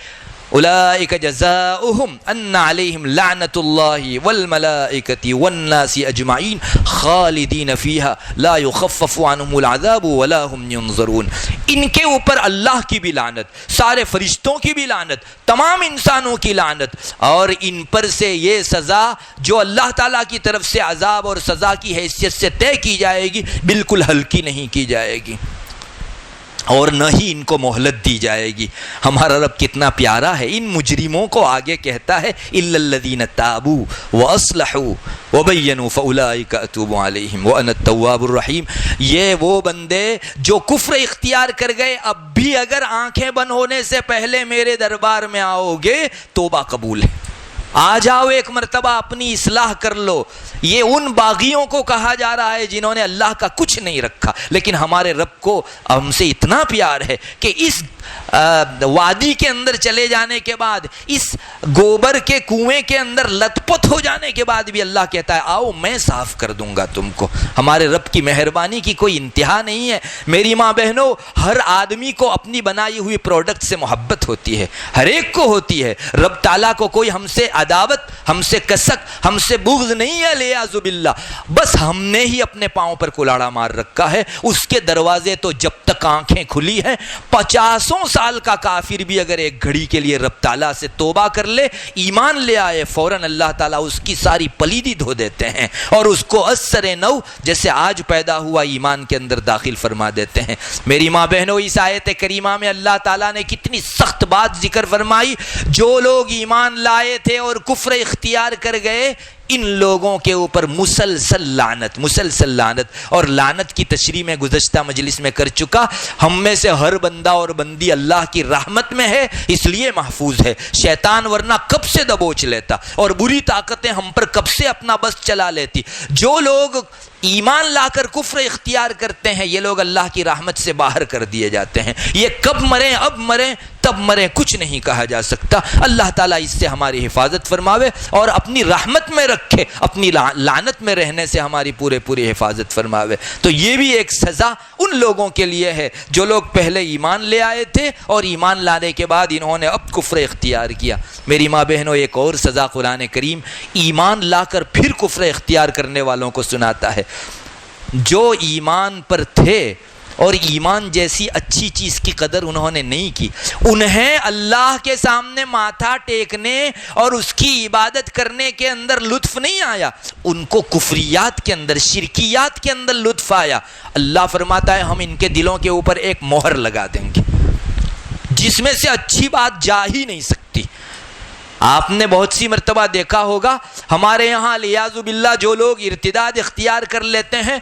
اولئک جزاؤہم ان علیہم لعنت اللہ والملائکۃ والناس اجمعین خالدین فیہا لا یخفف عنہم العذاب ولا هم ینظرون، ان کے اوپر اللہ کی بھی لعنت، سارے فرشتوں کی بھی لعنت، تمام انسانوں کی لعنت، اور ان پر سے یہ سزا جو اللہ تعالیٰ کی طرف سے عذاب اور سزا کی حیثیت سے طے کی جائے گی بالکل ہلکی نہیں کی جائے گی، اور نہ ہی ان کو مہلت دی جائے گی۔ ہمارا رب کتنا پیارا ہے، ان مجرموں کو آگے کہتا ہے الا الذین تابوا واصلحوا وبینوا فاولئک اتوب علیہم وانا التواب الرحیم۔ یہ وہ بندے جو کفر اختیار کر گئے، اب بھی اگر آنکھیں بند ہونے سے پہلے میرے دربار میں آؤ گے توبہ قبول ہے، آ جاؤ ایک مرتبہ اپنی اصلاح کر لو۔ یہ ان باغیوں کو کہا جا رہا ہے جنہوں نے اللہ کا کچھ نہیں رکھا، لیکن ہمارے رب کو ہم سے اتنا پیار ہے کہ اس وادی کے اندر چلے جانے کے بعد، اس گوبر کے کنویں کے اندر لت پت ہو جانے کے بعد بھی اللہ کہتا ہے آؤ میں صاف کر دوں گا تم کو۔ ہمارے رب کی مہربانی کی کوئی انتہا نہیں ہے۔ میری ماں بہنوں، ہر آدمی کو اپنی بنائی ہوئی پروڈکٹ سے محبت ہوتی ہے، ہر ایک کو ہوتی ہے۔ رب تعالیٰ کو کوئی ہم سے عداوت، ہم سے کسک، ہم سے بغض نہیں ہے، لیاذ باللہ، بس ہم نے ہی اپنے پاؤں پر کلاڑا مار رکھا ہے۔ اس کے دروازے تو جب تک آنکھیں کھلی ہیں، 50 سال کا کافر بھی اگر ایک گھڑی کے لیے رب تعالیٰ سے توبہ کر لے، ایمان لے آئے، فوراً اللہ تعالیٰ اس کی ساری پلیدی دھو دیتے ہیں اور اس کو اثر نو جیسے آج پیدا ہوا ایمان کے اندر داخل فرما دیتے ہیں۔ میری ماں بہنوں، اس آیت کریمہ میں اللہ تعالیٰ نے کتنی سخت بات ذکر فرمائی۔ جو لوگ ایمان لائے تھے اور کفر اختیار کر گئے، ان لوگوں کے اوپر مسلسل لعنت، اور لعنت کی تشریح میں گزشتہ مجلس میں کر چکا۔ ہم میں سے ہر بندہ اور بندی اللہ کی رحمت میں ہے، اس لیے محفوظ ہے۔ شیطان ورنہ کب سے دبوچ لیتا، اور بری طاقتیں ہم پر کب سے اپنا بس چلا لیتی۔ جو لوگ ایمان لا کر کفر اختیار کرتے ہیں، یہ لوگ اللہ کی رحمت سے باہر کر دیے جاتے ہیں۔ یہ کب مریں، اب مریں، تب مریں، کچھ نہیں کہا جا سکتا۔ اللہ تعالیٰ اس سے ہماری حفاظت فرماوے اور اپنی رحمت میں رکھے، اپنی لعنت میں رہنے سے ہماری پوری حفاظت فرماوے۔ تو یہ بھی ایک سزا ان لوگوں کے لیے ہے جو لوگ پہلے ایمان لے آئے تھے اور ایمان لانے کے بعد انہوں نے اب کفر اختیار کیا۔ میری ماں بہنوں، ایک اور سزا قرآن کریم ایمان لا کر پھر کفر اختیار کرنے والوں کو سناتا ہے۔ جو ایمان پر تھے اور ایمان جیسی اچھی چیز کی قدر انہوں نے نہیں کی، انہیں اللہ کے سامنے ماتھا ٹیکنے اور اس کی عبادت کرنے کے اندر لطف نہیں آیا، ان کو کفریات کے اندر، شرکیات کے اندر لطف آیا۔ اللہ فرماتا ہے ہم ان کے دلوں کے اوپر ایک مہر لگا دیں گے جس میں سے اچھی بات جا ہی نہیں سکتی۔ آپ نے بہت سی مرتبہ دیکھا ہوگا ہمارے یہاں لیاذ باللہ جو لوگ ارتداد اختیار کر لیتے ہیں،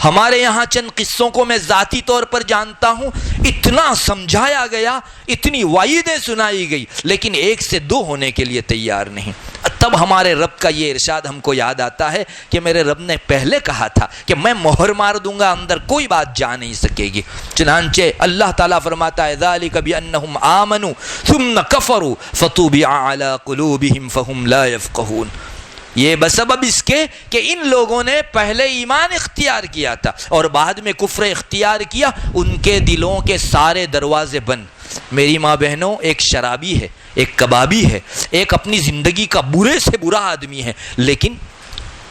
ہمارے یہاں چند قصوں کو میں ذاتی طور پر جانتا ہوں، اتنا سمجھایا گیا، اتنی وعیدیں سنائی گئی، لیکن ایک سے دو ہونے کے لیے تیار نہیں۔ تب ہمارے رب کا یہ ارشاد ہم کو یاد آتا ہے کہ میرے رب نے پہلے کہا تھا کہ میں مہر مار دوں گا، اندر کوئی بات جا نہیں سکے گی۔ چنانچہ اللہ تعالیٰ فرماتا ہے ذالک بانہم آمنوا ثم کفروا فطبع علی قلوبہم فہم لا یفقہون، یہ بسبب اس کے کہ ان لوگوں نے پہلے ایمان اختیار کیا تھا اور بعد میں کفر اختیار کیا، ان کے دلوں کے سارے دروازے بند۔ میری ماں بہنوں، ایک شرابی ہے، ایک کبابی ہے، ایک اپنی زندگی کا برے سے برا آدمی ہے، لیکن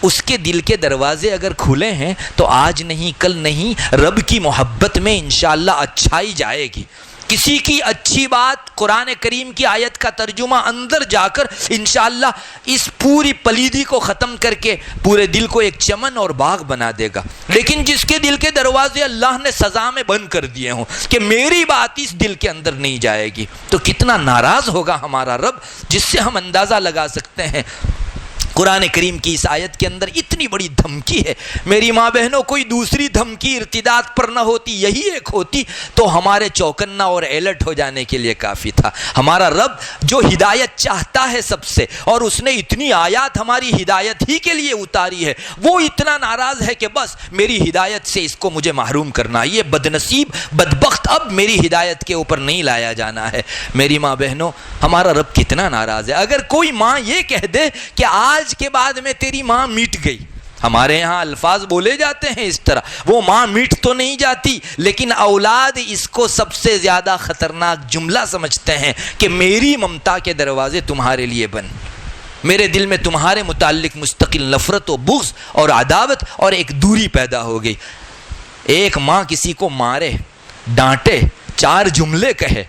اس کے دل کے دروازے اگر کھلے ہیں تو آج نہیں کل نہیں رب کی محبت میں انشاءاللہ اچھائی جائے گی۔ کسی کی اچھی بات قرآن کریم کی آیت کا ترجمہ اندر جا کر انشاءاللہ اس پوری پلیدی کو ختم کر کے پورے دل کو ایک چمن اور باغ بنا دے گا. لیکن جس کے دل کے دروازے اللہ نے سزا میں بند کر دیے ہوں کہ میری بات اس دل کے اندر نہیں جائے گی، تو کتنا ناراض ہوگا ہمارا رب، جس سے ہم اندازہ لگا سکتے ہیں. قرآن کریم کی اس آیت کے اندر اتنی بڑی دھمکی ہے. میری ماں بہنوں، کوئی دوسری دھمکی ارتداد پر نہ ہوتی، یہی ایک ہوتی تو ہمارے چوکنا اور الرٹ ہو جانے کے لیے کافی تھا. ہمارا رب جو ہدایت چاہتا ہے سب سے، اور اس نے اتنی آیات ہماری ہدایت ہی کے لیے اتاری ہے، وہ اتنا ناراض ہے کہ بس میری ہدایت سے اس کو مجھے محروم کرنا، یہ بدنصیب بدبخت اب میری ہدایت کے اوپر نہیں لایا جانا ہے. میری ماں بہنوں، ہمارا رب کتنا ناراض ہے. اگر کوئی ماں یہ کہہ دے کہ آج کے بعد میں تیری ماں مٹ گئی، ہمارے یہاں الفاظ بولے جاتے ہیں اس طرح، وہ ماں مٹ تو نہیں جاتی، لیکن اولاد اس کو سب سے زیادہ خطرناک جملہ سمجھتے ہیں کہ میری ممتا کے دروازے تمہارے لیے بند، میرے دل میں تمہارے متعلق مستقل نفرت و بغض اور عداوت اور ایک دوری پیدا ہو گئی. ایک ماں کسی کو مارے، ڈانٹے، 4 جملے کہے،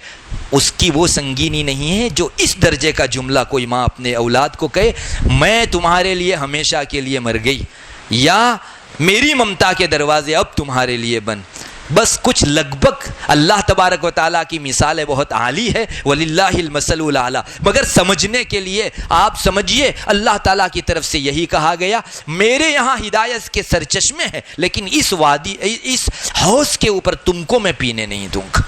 اس کی وہ سنگینی نہیں ہے جو اس درجے کا جملہ کوئی ماں اپنے اولاد کو کہے، میں تمہارے لیے ہمیشہ کے لیے مر گئی، یا میری ممتا کے دروازے اب تمہارے لیے بند. بس کچھ لگ بھگ اللہ تبارک و تعالیٰ کی مثالیں بہت عالی ہے، وَلِلَّهِ الْمَثَلُ الْأَعْلَىٰ، مگر سمجھنے کے لیے آپ سمجھیے اللہ تعالیٰ کی طرف سے یہی کہا گیا، میرے یہاں ہدایت کے سرچشمے ہیں، لیکن اس وادی، اس حوض کے اوپر تم کو میں پینے نہیں دوں گا،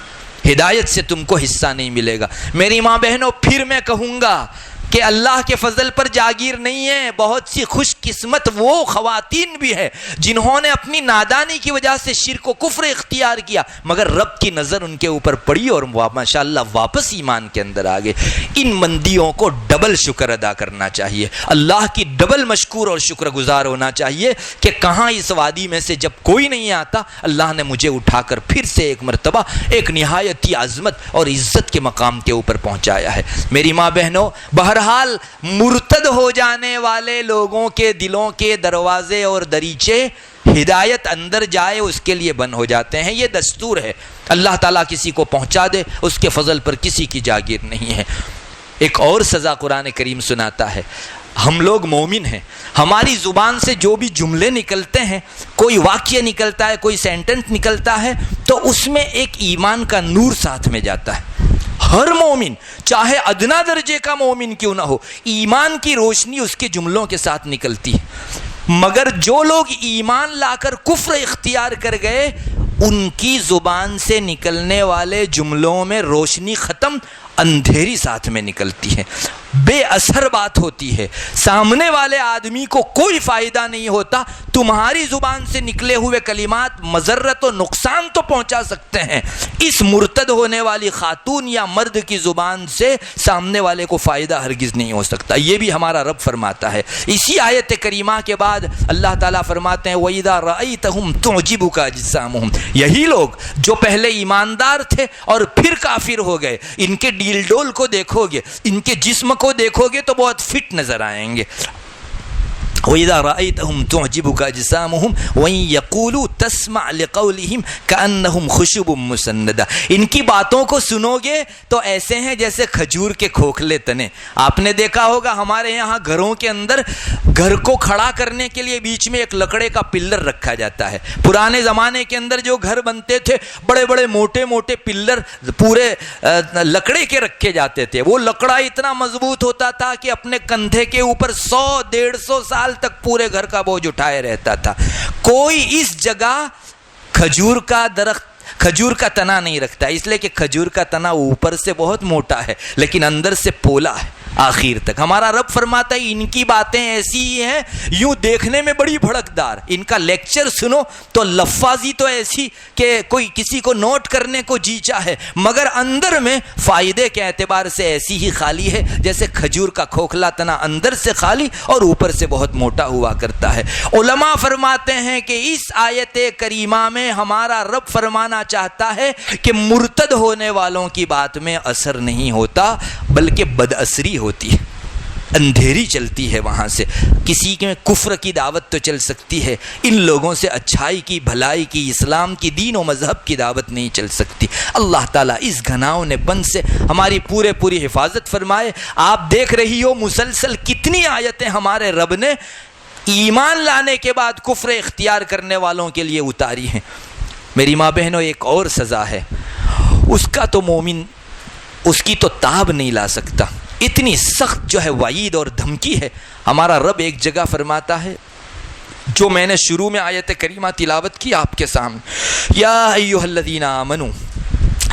ہدایت سے تم کو حصہ نہیں ملے گا. میری ماں بہنوں، پھر میں کہوں گا کہ اللہ کے فضل پر جاگیر نہیں ہے. بہت سی خوش قسمت وہ خواتین بھی ہے جنہوں نے اپنی نادانی کی وجہ سے شرک و کفر اختیار کیا، مگر رب کی نظر ان کے اوپر پڑی اور ماشاءاللہ واپس ایمان کے اندر آ گئے. ان مندیوں کو ڈبل شکر ادا کرنا چاہیے، اللہ کی ڈبل مشکور اور شکر گزار ہونا چاہیے کہ کہاں اس وادی میں سے جب کوئی نہیں آتا، اللہ نے مجھے اٹھا کر پھر سے ایک مرتبہ ایک نہایت ہی عظمت اور عزت کے مقام کے اوپر پہنچایا ہے. میری ماں بہنوں، بہرحال مرتد ہو جانے والے لوگوں کے دلوں کے دروازے اور دریچے ہدایت اندر جائے اس کے لیے بند ہو جاتے ہیں، یہ دستور ہے. اللہ تعالیٰ کسی کو پہنچا دے، اس کے فضل پر کسی کی جاگیر نہیں ہے. ایک اور سزا قرآن کریم سناتا ہے. ہم لوگ مومن ہیں، ہماری زبان سے جو بھی جملے نکلتے ہیں، کوئی واقعہ نکلتا ہے، کوئی سینٹنس نکلتا ہے، تو اس میں ایک ایمان کا نور ساتھ میں جاتا ہے. ہر مومن چاہے ادنا درجے کا مومن کیوں نہ ہو، ایمان کی روشنی اس کے جملوں کے ساتھ نکلتی ہے. مگر جو لوگ ایمان لا کر کفر اختیار کر گئے، ان کی زبان سے نکلنے والے جملوں میں روشنی ختم، اندھیری ساتھ میں نکلتی ہے، بے اثر بات ہوتی ہے، سامنے والے آدمی کو کوئی فائدہ نہیں ہوتا. تمہاری زبان سے نکلے ہوئے کلمات مضرت و نقصان تو پہنچا سکتے ہیں، اس مرتد ہونے والی خاتون یا مرد کی زبان سے سامنے والے کو فائدہ ہرگز نہیں ہو سکتا. یہ بھی ہمارا رب فرماتا ہے. اسی آیت کریمہ کے بعد اللہ تعالیٰ فرماتے ہیں وَإِذَا رَأَيْتَهُمْ تُعْجِبُكَ أَجْسَامُهُمْ، یہی لوگ جو پہلے ایماندار تھے اور پھر کافر ہو گئے، ان کے ڈیل ڈول کو دیکھو گے، ان کے جسم کو دیکھو گے تو بہت فٹ نظر آئیں گے. وَإِذَا رَأَيْتَهُمْ تُعْجِبُكَ أَجْسَامُهُمْ وَإِن يَقُولُوا تَسْمَعْ لِقَوْلِهِمْ كَأَنَّهُمْ خُشُبٌ مُّسَنَّدَةٌ، ان کی باتوں کو سنو گے تو ایسے ہیں جیسے کھجور کے کھوکھلے تنے. آپ نے دیکھا ہوگا ہمارے یہاں گھروں کے اندر گھر کو کھڑا کرنے کے لیے بیچ میں ایک لکڑے کا پلر رکھا جاتا ہے. پرانے زمانے کے اندر جو گھر بنتے تھے، بڑے بڑے موٹے موٹے پلر پورے لکڑے کے رکھے جاتے تھے. وہ لکڑا اتنا مضبوط ہوتا تھا کہ اپنے کندھے کے اوپر 100-150 سال تک پورے گھر کا بوجھ اٹھائے رہتا تھا. کوئی اس جگہ کھجور کا درخت، کھجور کا تنا نہیں رکھتا، اس لیے کہ کھجور کا تنا اوپر سے بہت موٹا ہے لیکن اندر سے پولا ہے آخر تک. ہمارا رب فرماتا ہے ان کی باتیں ایسی ہی ہیں، یوں دیکھنے میں بڑی بھڑکدار، ان کا لیکچر سنو تو لفاظی تو ایسی کہ کوئی کسی کو نوٹ کرنے کو جی چاہے، مگر اندر میں فائدے کے اعتبار سے ایسی ہی خالی ہے جیسے کھجور کا کھوکھلا تنا اندر سے خالی اور اوپر سے بہت موٹا ہوا کرتا ہے. علماء فرماتے ہیں کہ اس آیت کریمہ میں ہمارا رب فرمانا چاہتا ہے کہ مرتد ہونے والوں کی بات میں اثر نہیں ہوتا بلکہ بد اثری ہوتی ہے. اندھیری چلتی ہے وہاں سے. کسی میں کفر کی دعوت تو چل سکتی ہے, ان لوگوں سے اچھائی کی, بھلائی کی, اسلام کی, دین و مذہب کی دعوت نہیں چل سکتی. اللہ تعالیٰ اس گھناؤں نے بند سے ہماری پوری حفاظت فرمائے. آپ دیکھ رہی ہو مسلسل کتنی آیتیں ہمارے رب نے ایمان لانے کے بعد کفر اختیار کرنے والوں کے لیے اتاری ہیں. میری ماں بہنوں, ایک اور سزا ہے, اس کا تو مومن اس کی تو تاب نہیں لا سکتا. اتنی سخت جو ہے وعید اور دھمکی ہے. ہمارا رب ایک جگہ فرماتا ہے, جو میں نے شروع میں آیت کریمہ تلاوت کی آپ کے سامنے, یا ایھا الذین آمنو,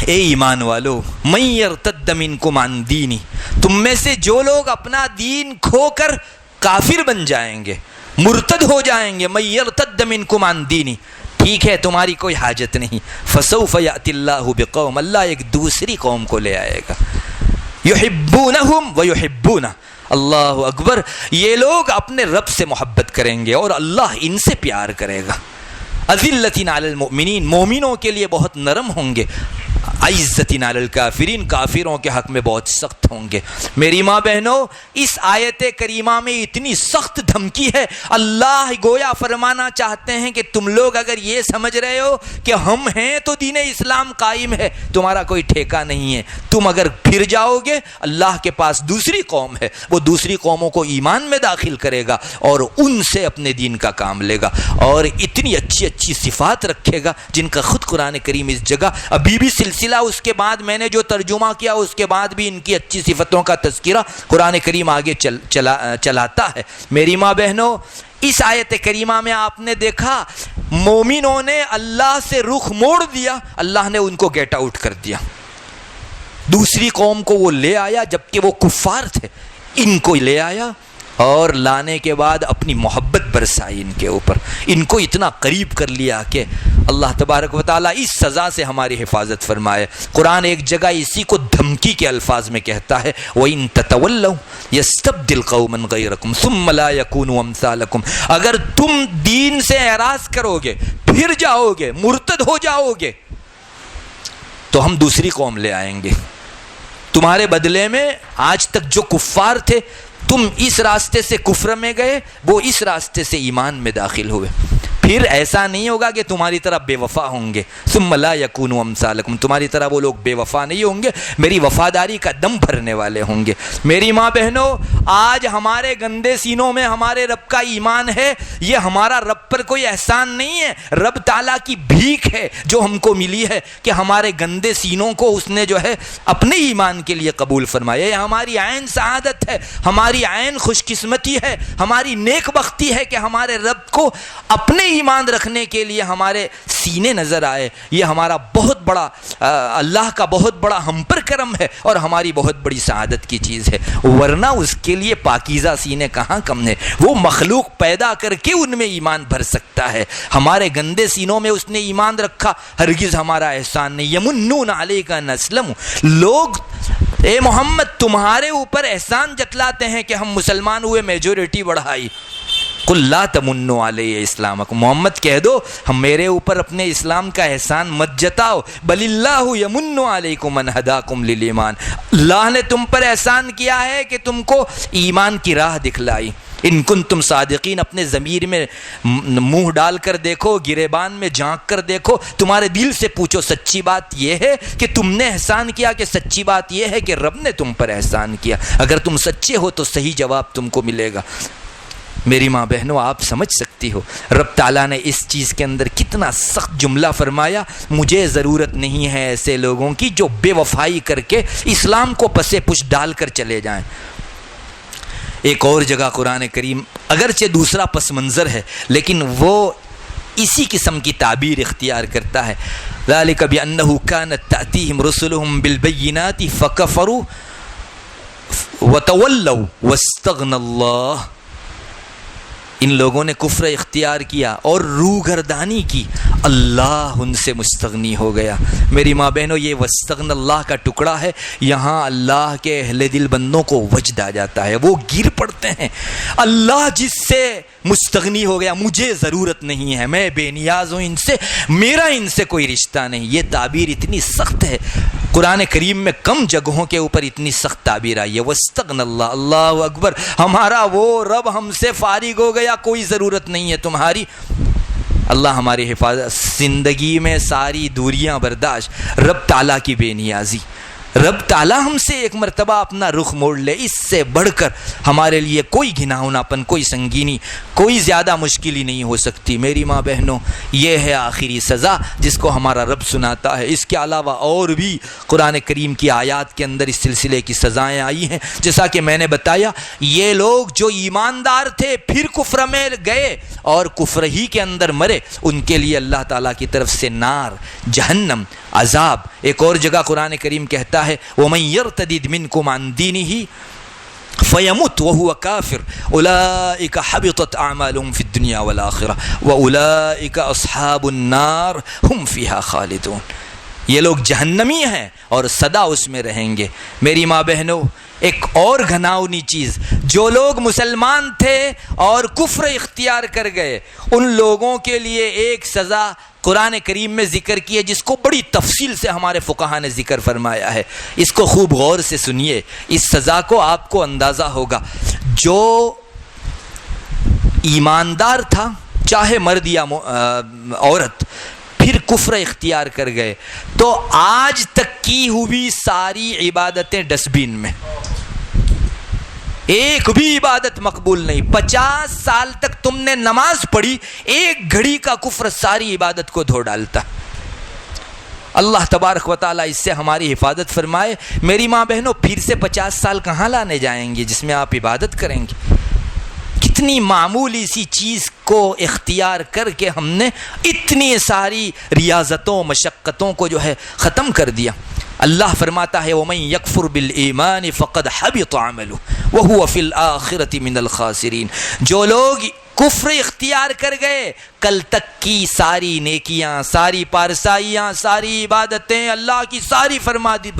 اے ایمان والو, من یرتد منکم عن دینی, تم میں سے جو لوگ اپنا دین کھو کر کافر بن جائیں گے, مرتد ہو جائیں گے, من یرتد منکم عن دینی, ٹھیک ہے تمہاری کوئی حاجت نہیں, فسوف یأتی اللہ بقوم, اللہ ایک دوسری قوم کو لے آئے گا, یحبونہم ویحبونہ, اللہ اکبر, یہ لوگ اپنے رب سے محبت کریں گے اور اللہ ان سے پیار کرے گا. اذلۃ علی المؤمنین, مومنوں کے لیے بہت نرم ہوں گے. عزت علی الکافرین, کافروں کے حق میں بہت سخت ہوں گے. میری ماں بہنوں, اس آیت کریمہ میں اتنی سخت دھمکی ہے. اللہ گویا فرمانا چاہتے ہیں کہ تم لوگ اگر یہ سمجھ رہے ہو کہ ہم ہیں تو دین اسلام قائم ہے, تمہارا کوئی ٹھیکہ نہیں ہے. تم اگر پھر جاؤ گے, اللہ کے پاس دوسری قوم ہے, وہ دوسری قوموں کو ایمان میں داخل کرے گا اور ان سے اپنے دین کا کام لے گا, اور اتنی اچھی صفات رکھے گا جن کا خود قرآن کریم اس جگہ ابھی بھی سلسلہ, اس کے بعد میں نے جو ترجمہ کیا اس کے بعد بھی ان کی اچھی صفتوں کا تذکرہ قرآن کریم آگے چلاتا ہے. میری ماں بہنوں, اس آیت کریمہ میں آپ نے دیکھا مومنوں نے اللہ سے رخ موڑ دیا, اللہ نے ان کو گیٹ آؤٹ کر دیا. دوسری قوم کو وہ لے آیا جبکہ وہ کفار تھے, ان کو لے آیا اور لانے کے بعد اپنی محبت برسائی ان کے اوپر, ان کو اتنا قریب کر لیا کہ اللہ تبارک و تعالیٰ اس سزا سے ہماری حفاظت فرمائے. قرآن ایک جگہ اسی کو دھمکی کے الفاظ میں کہتا ہے, وَإِن تَتَوَلَّوْا يَسْتَبْدِلْ قَوْمًا غَيْرَكُمْ ثُمَّ لَا يَكُونُوا أَمْثَالَكُمْ, اگر تم دین سے اعراض کرو گے, پھر جاؤ گے, مرتد ہو جاؤ گے, تو ہم دوسری قوم لے آئیں گے تمہارے بدلے میں. آج تک جو کفار تھے, تم اس راستے سے کفر میں گئے, وہ اس راستے سے ایمان میں داخل ہوئے. پھر ایسا نہیں ہوگا کہ تمہاری طرح بے وفا ہوں گے. ثم لا یکونوا امثالکم, تمہاری طرح وہ لوگ بے وفا نہیں ہوں گے, میری وفاداری کا دم بھرنے والے ہوں گے. میری ماں بہنوں, آج ہمارے گندے سینوں میں ہمارے رب کا ایمان ہے, یہ ہمارا رب پر کوئی احسان نہیں ہے, رب تعالیٰ کی بھیک ہے جو ہم کو ملی ہے کہ ہمارے گندے سینوں کو اس نے جو ہے اپنے ایمان کے لیے قبول فرمایا. یہ ہماری عین سعادت ہے, ہماری عین خوش قسمتی ہے, ہماری نیک بختی ہے کہ ہمارے رب کو اپنے ایمان رکھنے کے لیے ہمارے سینے نظر آئے. یہ ہمارا بہت بڑا اللہ کا بہت بڑا ہم پر کرم ہے اور ہماری بہت بڑی سعادت کی چیز ہے, ورنہ اس کے لیے پاکیزہ سینے کہاں کم ہے. وہ مخلوق پیدا کر کے ان میں ایمان بھر سکتا ہے, ہمارے گندے سینوں میں اس نے ایمان رکھا, ہرگز ہمارا احسان نہیں. یمنون علیک ان اسلموا, لوگ اے محمد تمہارے اوپر احسان جتلاتے ہیں کہ ہم مسلمان ہوئے, میجورٹی بڑھائی. قل لا تمنوا علی اسلامکم, محمد کہہ دو ہم میرے اوپر اپنے اسلام کا احسان مت جتاؤ, بل اللہ یمن علیکم ان ہداکم للایمان, اللہ نے تم پر احسان کیا ہے کہ تم کو ایمان کی راہ دکھلائی. ان کنتم صادقین, اپنے ضمیر میں منہ ڈال کر دیکھو, گریبان میں جھانک کر دیکھو, تمہارے دل سے پوچھو سچی بات یہ ہے کہ تم نے احسان کیا کہ سچی بات یہ ہے کہ رب نے تم پر احسان کیا. اگر تم سچے ہو تو صحیح جواب تم کو ملے گا. میری ماں بہنوں, آپ سمجھ سکتی ہو رب تعالیٰ نے اس چیز کے اندر کتنا سخت جملہ فرمایا, مجھے ضرورت نہیں ہے ایسے لوگوں کی جو بے وفائی کر کے اسلام کو پسے پش ڈال کر چلے جائیں. ایک اور جگہ قرآن کریم اگرچہ دوسرا پس منظر ہے لیکن وہ اسی قسم کی تعبیر اختیار کرتا ہے. ذالک بأنہ کانت تأتیہم رسلہم بالبینات فکفروا وتولوا واستغنى اللہ, ان لوگوں نے کفر اختیار کیا اور روگردانی کی, اللہ ان سے مستغنی ہو گیا. میری ماں بہنوں, یہ واستغنى اللہ کا ٹکڑا ہے, یہاں اللہ کے اہل دل بندوں کو وجد آ جاتا ہے, وہ گر پڑتے ہیں. اللہ جس سے مستغنی ہو گیا, مجھے ضرورت نہیں ہے, میں بے نیاز ہوں ان سے, میرا ان سے کوئی رشتہ نہیں. یہ تعبیر اتنی سخت ہے. قرآن کریم میں کم جگہوں کے اوپر اتنی سخت تعبیر آئی ہے. وَاسْتَغْنَ اللَّهُ، اللہ اکبر، ہمارا وہ رب ہم سے فارغ ہو گیا، کوئی ضرورت نہیں ہے تمہاری. اللہ ہماری حفاظت، زندگی میں ساری دوریاں برداشت، رب تعالیٰ کی بے نیازی، رب تعالیٰ ہم سے ایک مرتبہ اپنا رخ موڑ لے، اس سے بڑھ کر ہمارے لیے کوئی گھناؤناپن، کوئی سنگینی، کوئی زیادہ مشکل ہی نہیں ہو سکتی. میری ماں بہنوں، یہ ہے آخری سزا جس کو ہمارا رب سناتا ہے. اس کے علاوہ اور بھی قرآن کریم کی آیات کے اندر اس سلسلے کی سزائیں آئی ہیں. جیسا کہ میں نے بتایا، یہ لوگ جو ایماندار تھے پھر کفر میں گئے اور کفر ہی کے اندر مرے، ان کے لیے اللہ تعالیٰ کی طرف سے نار، جہنم، عذاب. ایک اور جگہ قرآن کریم کہتا ہے وَمَن يَرْتَدِدْ مِنْكُمْ عَنْ دِينِهِ فَيَمُتْ وَهُوَ كَافِرٌ أُولَئِكَ حَبِطَتْ أَعْمَالُهُمْ فِي الدُّنْيَا وَالْآخِرَةِ وَأُولَئِكَ أَصْحَابُ النَّارِ هُمْ فِيهَا خَالِدُونَ. یہ لوگ جہنمی ہیں اور سدا اس میں رہیں گے. میری ماں بہنوں، ایک اور گھناؤنی چیز، جو لوگ مسلمان تھے اور کفر اختیار کر گئے، ان لوگوں کے لیے ایک سزا قرآن کریم میں ذکر کی ہے جس کو بڑی تفصیل سے ہمارے فقہا نے ذکر فرمایا ہے. اس کو خوب غور سے سنیے، اس سزا کو آپ کو اندازہ ہوگا. جو ایماندار تھا، چاہے مرد یا عورت، پھر کفر اختیار کر گئے تو آج تک کی ہوئی ساری عبادتیں ڈسٹ بین میں، ایک بھی عبادت مقبول نہیں. 50 سال تک تم نے نماز پڑھی، ایک گھڑی کا کفر ساری عبادت کو دھو ڈالتا. اللہ تبارک و تعالیٰ اس سے ہماری حفاظت فرمائے. میری ماں بہنوں، پھر سے 50 سال کہاں لانے جائیں گے جس میں آپ عبادت کریں گے؟ کتنی معمولی سی چیز کو اختیار کر کے ہم نے اتنی ساری ریاضتوں، مشقتوں کو جو ہے ختم کر دیا. اللہ فرماتا ہے وَمَن يَكْفُرْ بِالْإِيمَانِ فَقَدْ حَبِطَ عَمَلُهُ وَهُوَ فِي الْآخِرَةِ مِنَ الْخَاسِرِينَ. جو لوگ کفر اختیار کر گئے، کل تک کی ساری نیکیاں، ساری پارسائیاں، ساری عبادتیں، اللہ کی ساری فرمادی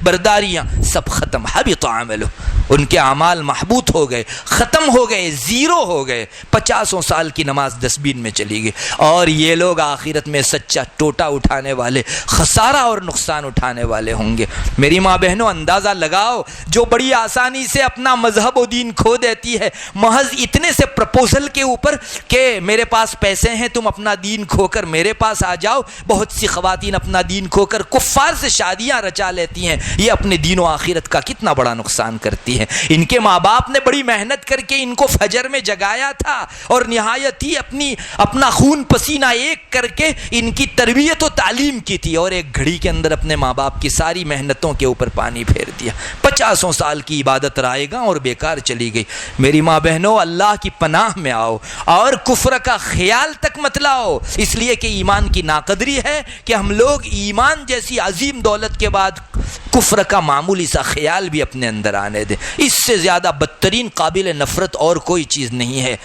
برداریاں سب ختم. حبط عملہ، ان کے اعمال محبوط ہو گئے، ختم ہو گئے، زیرو ہو گئے. 50 سال کی نماز ڈسٹبین میں چلی گئی. اور یہ لوگ آخرت میں سچا ٹوٹا اٹھانے والے، خسارہ اور نقصان اٹھانے والے ہوں گے. میری ماں بہنوں، اندازہ لگاؤ، جو بڑی آسانی سے اپنا مذہب و دین کھو دیتی ہے محض اتنے سے پرپوزل کے اوپر کہ میرے پاس پیسے ہیں، تم اپنا دین کھو کر میرے پاس آ جاؤ. بہت سی خواتین اپنا دین کھو کر کفار سے شادیاں رچا لیتی ہیں. یہ اپنے دین و آخرت کا کتنا بڑا نقصان کرتی ہیں. ان کے ماں باپ نے بڑی محنت کر کے ان کو فجر میں جگایا تھا اور نہایت ہی اپنا خون پسینہ ایک کر کے ان کی تربیت و تعلیم کی تھی، اور ایک گھڑی کے اندر اپنے ماں باپ کی ساری محنتوں کے اوپر پانی پھیر دیا. 50 سال کی عبادت رائے گا اور بیکار چلی گئی. میری ماں بہنوں، اللہ کی پناہ میں آؤ اور کفر کا خیال تک مت لاؤ، اس لیے کہ ایمان کی ناقدری ہے کہ ہم لوگ ایمان جیسی عظیم دولت کے بعد کفر کا معمولی سا خیال بھی اپنے اندر آنے دیں. اس سے زیادہ بدترین قابل نفرت اور کوئی چیز نہیں ہے.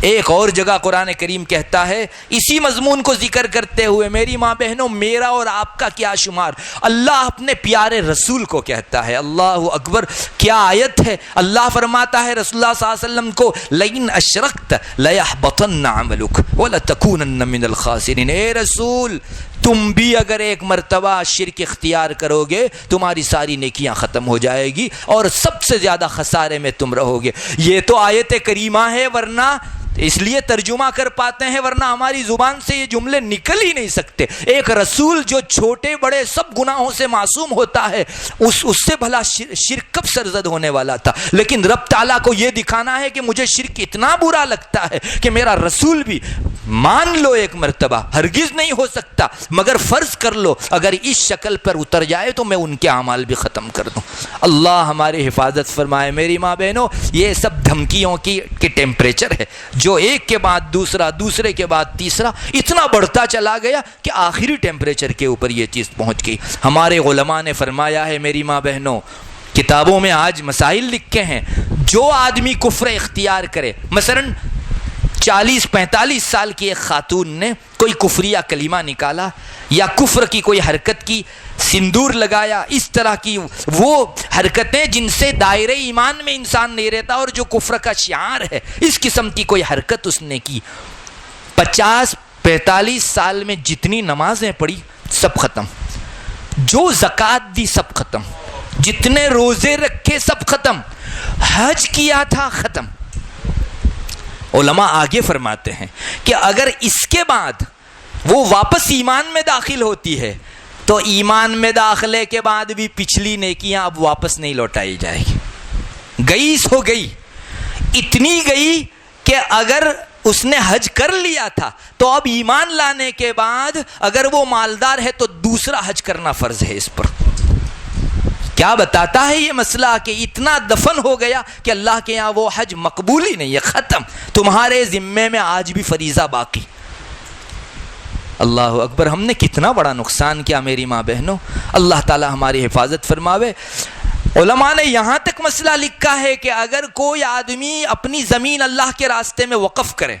ایک اور جگہ قرآن کریم کہتا ہے اسی مضمون کو ذکر کرتے ہوئے، میری ماں بہنوں، میرا اور آپ کا کیا شمار، اللہ اپنے پیارے رسول کو کہتا ہے. اللہ اکبر، کیا آیت ہے. اللہ فرماتا ہے رسول اللہ صلی اللہ علیہ وسلم کو، لئن اشرکت لیحبطن عملک ولتکونن من الخاسرین. اے رسول، تم بھی اگر ایک مرتبہ شرک اختیار کرو گے تمہاری ساری نیکیاں ختم ہو جائے گی اور سب سے زیادہ خسارے میں تم رہو گے. یہ تو آیت کریمہ ہے، ورنہ اس لیے ترجمہ کر پاتے ہیں، ورنہ ہماری زبان سے یہ جملے نکل ہی نہیں سکتے. ایک رسول جو چھوٹے بڑے سب گناہوں سے معصوم ہوتا ہے، اس سے بھلا شرک کب سرزد ہونے والا تھا. لیکن رب تعالیٰ کو یہ دکھانا ہے کہ مجھے شرک اتنا برا لگتا ہے کہ میرا رسول بھی، مان لو ایک مرتبہ، ہرگز نہیں ہو سکتا، مگر فرض کر لو اگر اس شکل پر اتر جائے تو میں ان کے اعمال بھی ختم کر دوں. اللہ ہماری حفاظت فرمائے. میری ماں بہنوں، یہ سب دھمکیوں کی ٹیمپریچر ہے جو ایک کے بعد دوسرا، دوسرے کے بعد تیسرا اتنا بڑھتا چلا گیا کہ آخری ٹیمپریچر کے اوپر یہ چیز پہنچ گئی. ہمارے علماء نے فرمایا ہے میری ماں بہنوں، کتابوں میں آج مسائل لکھے ہیں، جو آدمی کفر اختیار کرے، مثلا 40-45 سال کی ایک خاتون نے کوئی کفریہ کلمہ نکالا یا کفر کی کوئی حرکت کی، سندور لگایا، اس طرح کی وہ حرکتیں جن سے دائرہ ایمان میں انسان نہیں رہتا اور جو کفر کا شعار ہے، اس قسم کی کوئی حرکت اس نے کی، 50-45 سال میں جتنی نمازیں پڑھی سب ختم. جو زکات دی سب ختم, جتنے روزے رکھے سب ختم, حج کیا تھا ختم. علماء آگے فرماتے ہیں کہ اگر اس کے بعد وہ واپس ایمان میں داخل ہوتی ہے تو ایمان میں داخلے کے بعد بھی پچھلی نیکیاں اب واپس نہیں لوٹائی جائے گی. گئی سو گئی, اتنی گئی کہ اگر اس نے حج کر لیا تھا تو اب ایمان لانے کے بعد اگر وہ مالدار ہے تو دوسرا حج کرنا فرض ہے اس پر. کیا بتاتا ہے یہ مسئلہ کہ اتنا دفن ہو گیا کہ اللہ کے یہاں وہ حج مقبول ہی نہیں ہے, ختم. تمہارے ذمے میں آج بھی فریضہ باقی. اللہ اکبر, ہم نے کتنا بڑا نقصان کیا میری ماں بہنوں. اللہ تعالی ہماری حفاظت فرماوے. علماء نے یہاں تک مسئلہ لکھا ہے کہ اگر کوئی آدمی اپنی زمین اللہ کے راستے میں وقف کرے,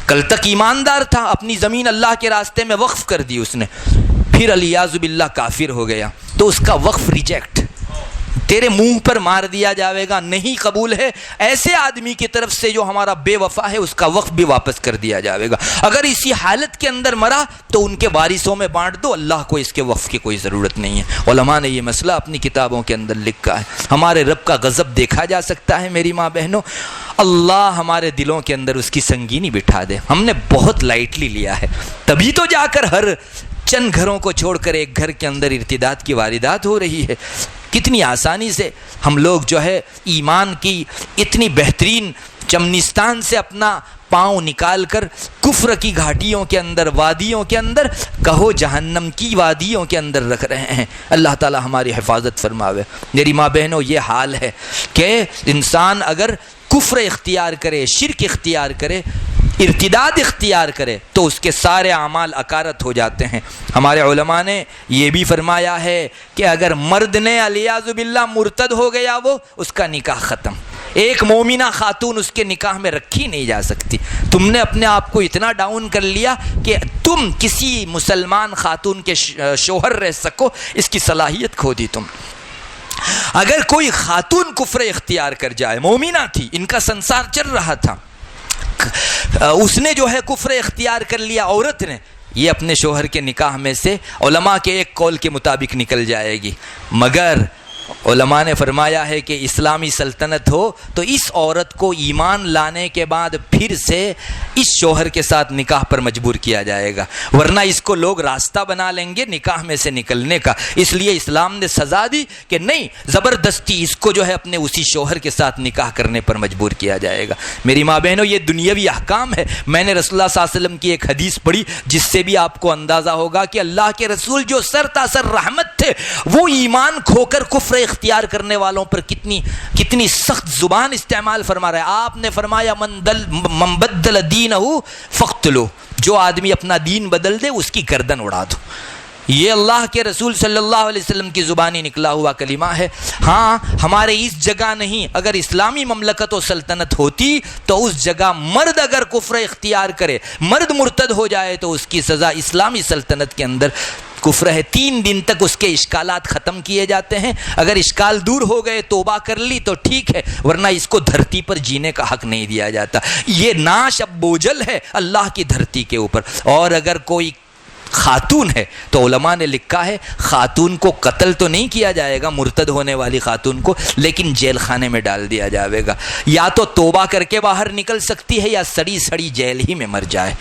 کل تک ایماندار تھا, اپنی زمین اللہ کے راستے میں وقف کر دی اس نے, پھر الیاذ باللہ کافر ہو گیا تو اس کا وقف ریجیکٹ, تیرے منہ پر مار دیا جائے گا, نہیں قبول ہے. ایسے آدمی کی طرف سے جو ہمارا بے وفا ہے اس کا وقف بھی واپس کر دیا جائے گا. اگر اسی حالت کے اندر مرا تو ان کے وارثوں میں بانٹ دو, اللہ کو اس کے وقف کی کوئی ضرورت نہیں ہے. علماء نے یہ مسئلہ اپنی کتابوں کے اندر لکھا ہے. ہمارے رب کا غضب دیکھا جا سکتا ہے میری ماں بہنوں. اللہ ہمارے دلوں کے اندر اس کی سنگینی بٹھا دے. ہم نے بہت لائٹلی لیا ہے, تبھی تو جا کر ہر چند گھروں کو چھوڑ کر ایک گھر کے اندر ارتداد کی واردات ہو رہی ہے. کتنی آسانی سے ہم لوگ جو ہے ایمان کی اتنی بہترین چمنستان سے اپنا پاؤں نکال کر کفر کی گھاٹیوں کے اندر, وادیوں کے اندر, کہو جہنم کی وادیوں کے اندر رکھ رہے ہیں. اللہ تعالی ہماری حفاظت فرماوے. میری ماں بہنوں, یہ حال ہے کہ انسان اگر کفر اختیار کرے, شرک اختیار کرے, ارتداد اختیار کرے تو اس کے سارے اعمال اکارت ہو جاتے ہیں. ہمارے علماء نے یہ بھی فرمایا ہے کہ اگر مرد نے الیاذ باللہ مرتد ہو گیا وہ, اس کا نکاح ختم. ایک مومنہ خاتون اس کے نکاح میں رکھی نہیں جا سکتی. تم نے اپنے آپ کو اتنا ڈاؤن کر لیا کہ تم کسی مسلمان خاتون کے شوہر رہ سکو, اس کی صلاحیت کھو دی تم. اگر کوئی خاتون کفر اختیار کر جائے, مومنہ تھی, ان کا سنسار چل رہا تھا, اس نے جو ہے کفر اختیار کر لیا عورت نے, یہ اپنے شوہر کے نکاح میں سے علماء کے ایک قول کے مطابق نکل جائے گی. مگر علماء نے فرمایا ہے کہ اسلامی سلطنت ہو تو اس عورت کو ایمان لانے کے بعد پھر سے اس شوہر کے ساتھ نکاح پر مجبور کیا جائے گا, ورنہ اس کو لوگ راستہ بنا لیں گے نکاح میں سے نکلنے کا. اس لیے اسلام نے سزا دی کہ نہیں, زبردستی اس کو جو ہے اپنے اسی شوہر کے ساتھ نکاح کرنے پر مجبور کیا جائے گا. میری ماں بہنوں, یہ دنیاوی احکام ہے. میں نے رسول اللہ صلی اللہ علیہ وسلم کی ایک حدیث پڑھی جس سے بھی آپ کو اندازہ ہوگا کہ اللہ کے رسول جو سر تاثر رحمت تھے, وہ ایمان کھو کر کفر اختیار کرنے والوں پر کتنی سخت زبان استعمال فرما رہے ہیں. آپ نے فرمایا من بدل دینہ فقتلو, جو آدمی اپنا دین بدل دے اس کی گردن اڑا دو. یہ اللہ کے رسول صلی اللہ علیہ وسلم کی زبانی نکلا ہوا کلمہ ہے. ہاں, ہمارے اس جگہ نہیں, اگر اسلامی مملکت و سلطنت ہوتی تو اس جگہ مرد اگر کفر اختیار کرے, مرد مرتد ہو جائے تو اس کی سزا اسلامی سلطنت کے اندر کفر ہے. 3 دن تک اس کے اشکالات ختم کیے جاتے ہیں. اگر اشکال دور ہو گئے, توبہ کر لی تو ٹھیک ہے, ورنہ اس کو دھرتی پر جینے کا حق نہیں دیا جاتا. یہ ناش اب بوجھل ہے اللہ کی دھرتی کے اوپر. اور اگر کوئی خاتون ہے تو علماء نے لکھا ہے خاتون کو قتل تو نہیں کیا جائے گا, مرتد ہونے والی خاتون کو, لیکن جیل خانے میں ڈال دیا جائے گا. یا تو توبہ کر کے باہر نکل سکتی ہے یا سڑی سڑی جیل ہی میں مر جائے.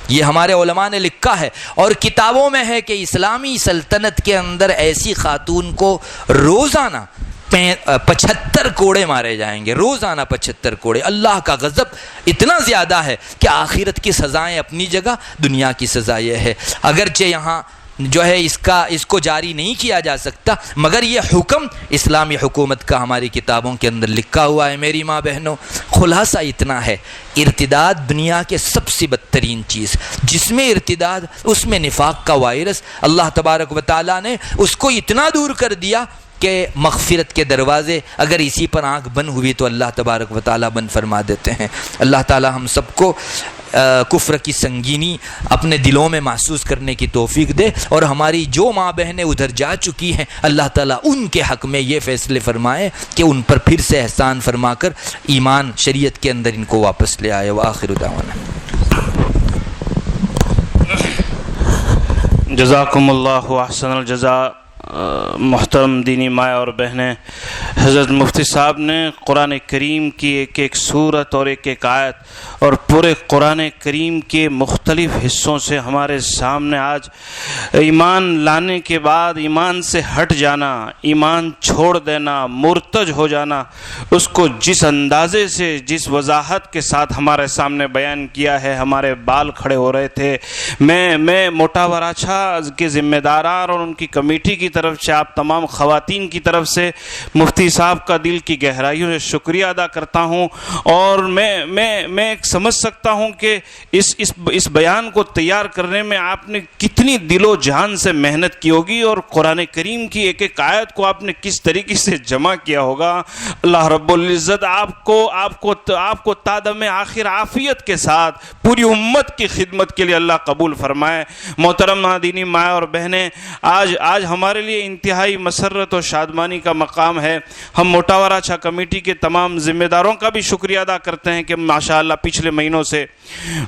یہ ہمارے علماء نے لکھا ہے. اور کتابوں میں ہے کہ اسلامی سلطنت کے اندر ایسی خاتون کو روزانہ 75 کوڑے مارے جائیں گے, روزانہ 75 کوڑے. اللہ کا غضب اتنا زیادہ ہے کہ آخرت کی سزائیں اپنی جگہ, دنیا کی سزا یہ ہے. اگرچہ یہاں جو ہے اس کو جاری نہیں کیا جا سکتا, مگر یہ حکم اسلامی حکومت کا ہماری کتابوں کے اندر لکھا ہوا ہے. میری ماں بہنوں, خلاصہ اتنا ہے, ارتداد دنیا کے سب سے بدترین چیز. جس میں ارتداد, اس میں نفاق کا وائرس. اللہ تبارک و تعالیٰ نے اس کو اتنا دور کر دیا کہ مغفرت کے دروازے اگر اسی پر آنکھ بند ہوئی تو اللہ تبارک و تعالیٰ بند فرما دیتے ہیں. اللہ تعالیٰ ہم سب کو کفر کی سنگینی اپنے دلوں میں محسوس کرنے کی توفیق دے, اور ہماری جو ماں بہنیں ادھر جا چکی ہیں اللہ تعالیٰ ان کے حق میں یہ فیصلے فرمائے کہ ان پر پھر سے احسان فرما کر ایمان شریعت کے اندر ان کو واپس لے آئے. وآخر دعوانا جزاکم اللہ احسن الجزاء۔ محترم دینی مائیں اور بہنیں، حضرت مفتی صاحب نے قرآن کریم کی ایک ایک سورت اور ایک ایک آیت اور پورے قرآن کریم کے مختلف حصوں سے ہمارے سامنے آج ایمان لانے کے بعد ایمان سے ہٹ جانا، ایمان چھوڑ دینا، مرتج ہو جانا، اس کو جس اندازے سے جس وضاحت کے ساتھ ہمارے سامنے بیان کیا ہے، ہمارے بال کھڑے ہو رہے تھے۔ میں موٹا وراچھا کے ذمہ داران اور ان کی کمیٹی کی طرف سے، آپ تمام خواتین کی طرف سے مفتی صاحب کا دل کی گہرائیوں سے شکریہ ادا کرتا ہوں، اور میں سمجھ سکتا ہوں کہ اس بیان کو تیار کرنے میں آپ نے کتنی دل و جان سے محنت کی ہوگی، اور قرآن کریم کی ایک ایک آیت کو آپ نے کس طریقے سے جمع کیا ہوگا۔ اللہ رب العزت آپ کو تادم آخر عافیت کے ساتھ پوری امت کی خدمت کے لیے اللہ قبول فرمائے۔ محترم دینی مائیں اور بہنیں، آج ہمارے لیے انتہائی مسرت اور شادمانی کا مقام ہے۔ ہم موٹا وراچھا کمیٹی کے تمام ذمہ داروں کا بھی شکریہ ادا کرتے ہیں کہ ماشاءاللہ پچھلے مہینوں سے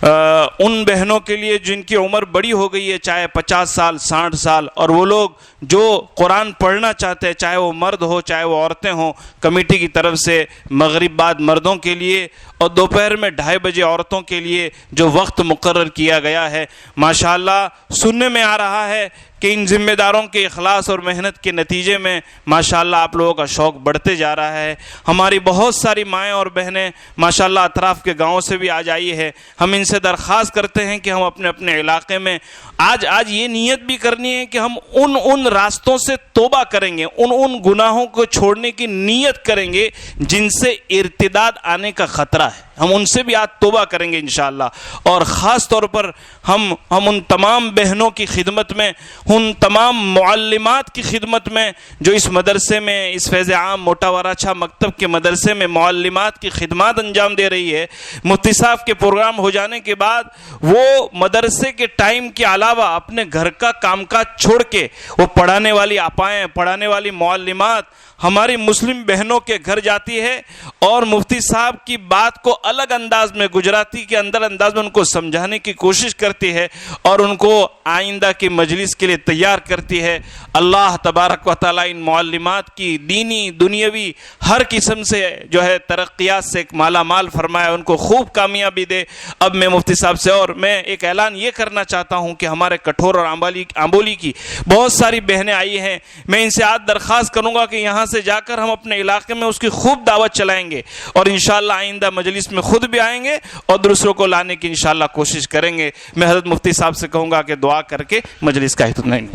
ان بہنوں کے لیے جن کی عمر بڑی ہو گئی ہے، چاہے 50 سال 60 سال، اور وہ لوگ جو قرآن پڑھنا چاہتے ہیں، چاہے وہ مرد ہو چاہے وہ عورتیں ہوں، کمیٹی کی طرف سے مغرب بعد مردوں کے لیے اور دوپہر میں 2:30 بجے عورتوں کے لیے جو وقت مقرر کیا گیا ہے، ماشاءاللہ سننے میں آ رہا ہے کہ ان ذمہ داروں کے اخلاص اور محنت کے نتیجے میں ماشاءاللہ آپ لوگوں کا شوق بڑھتے جا رہا ہے۔ ہماری بہت ساری مائیں اور بہنیں ماشاءاللہ اطراف کے گاؤں سے بھی آج آئی ہے۔ ہم ان سے درخواست کرتے ہیں کہ ہم اپنے علاقے میں آج یہ نیت بھی کرنی ہے کہ ہم ان راستوں سے توبہ کریں گے، ان گناہوں کو چھوڑنے کی نیت کریں گے جن سے ارتداد آنے کا خطرہ ہے۔ ہم ان سے بھی آج توبہ کریں گے انشاءاللہ، اور خاص طور پر ہم ان تمام بہنوں کی خدمت میں، ان تمام معلمات کی خدمت میں جو اس مدرسے میں، اس فیض عام موٹا وراچھا مکتب کے مدرسے میں معلمات کی خدمات انجام دے رہی ہے۔ مفتی صاحب کے پروگرام ہو جانے کے بعد وہ مدرسے کے ٹائم کے علاوہ اپنے گھر کا کام کاج چھوڑ کے وہ پڑھانے والی آپائیں، پڑھانے والی معلمات ہماری مسلم بہنوں کے گھر جاتی ہے اور مفتی صاحب کی بات کو الگ انداز میں، گجراتی کے انداز میں ان کو سمجھانے کی کوشش کرتی ہے اور ان کو آئندہ کی مجلس کے لیے تیار کرتی ہے۔ اللہ تبارک و تعالیٰ ان معلمات کی دینی دنیاوی ہر قسم سے جو ہے ترقیات سے مالا مال فرمائے، ان کو خوب کامیابی دے۔ اب میں مفتی صاحب سے اور میں ایک اعلان یہ کرنا چاہتا ہوں کہ ہمارے کٹھور اور آمبولی کی بہت ساری بہنیں آئی ہیں، میں ان سے آج درخواست کروں گا کہ یہاں سے جا کر ہم اپنے علاقے میں اس کی خوب دعوت چلائیں گے، اور انشاءاللہ آئندہ مجلس میں خود بھی آئیں گے اور دوسروں کو لانے کی انشاءاللہ کوشش کریں گے۔ میں حضرت مفتی صاحب سے کہوں گا کہ دعا کر کے مجلس کا اہتمام۔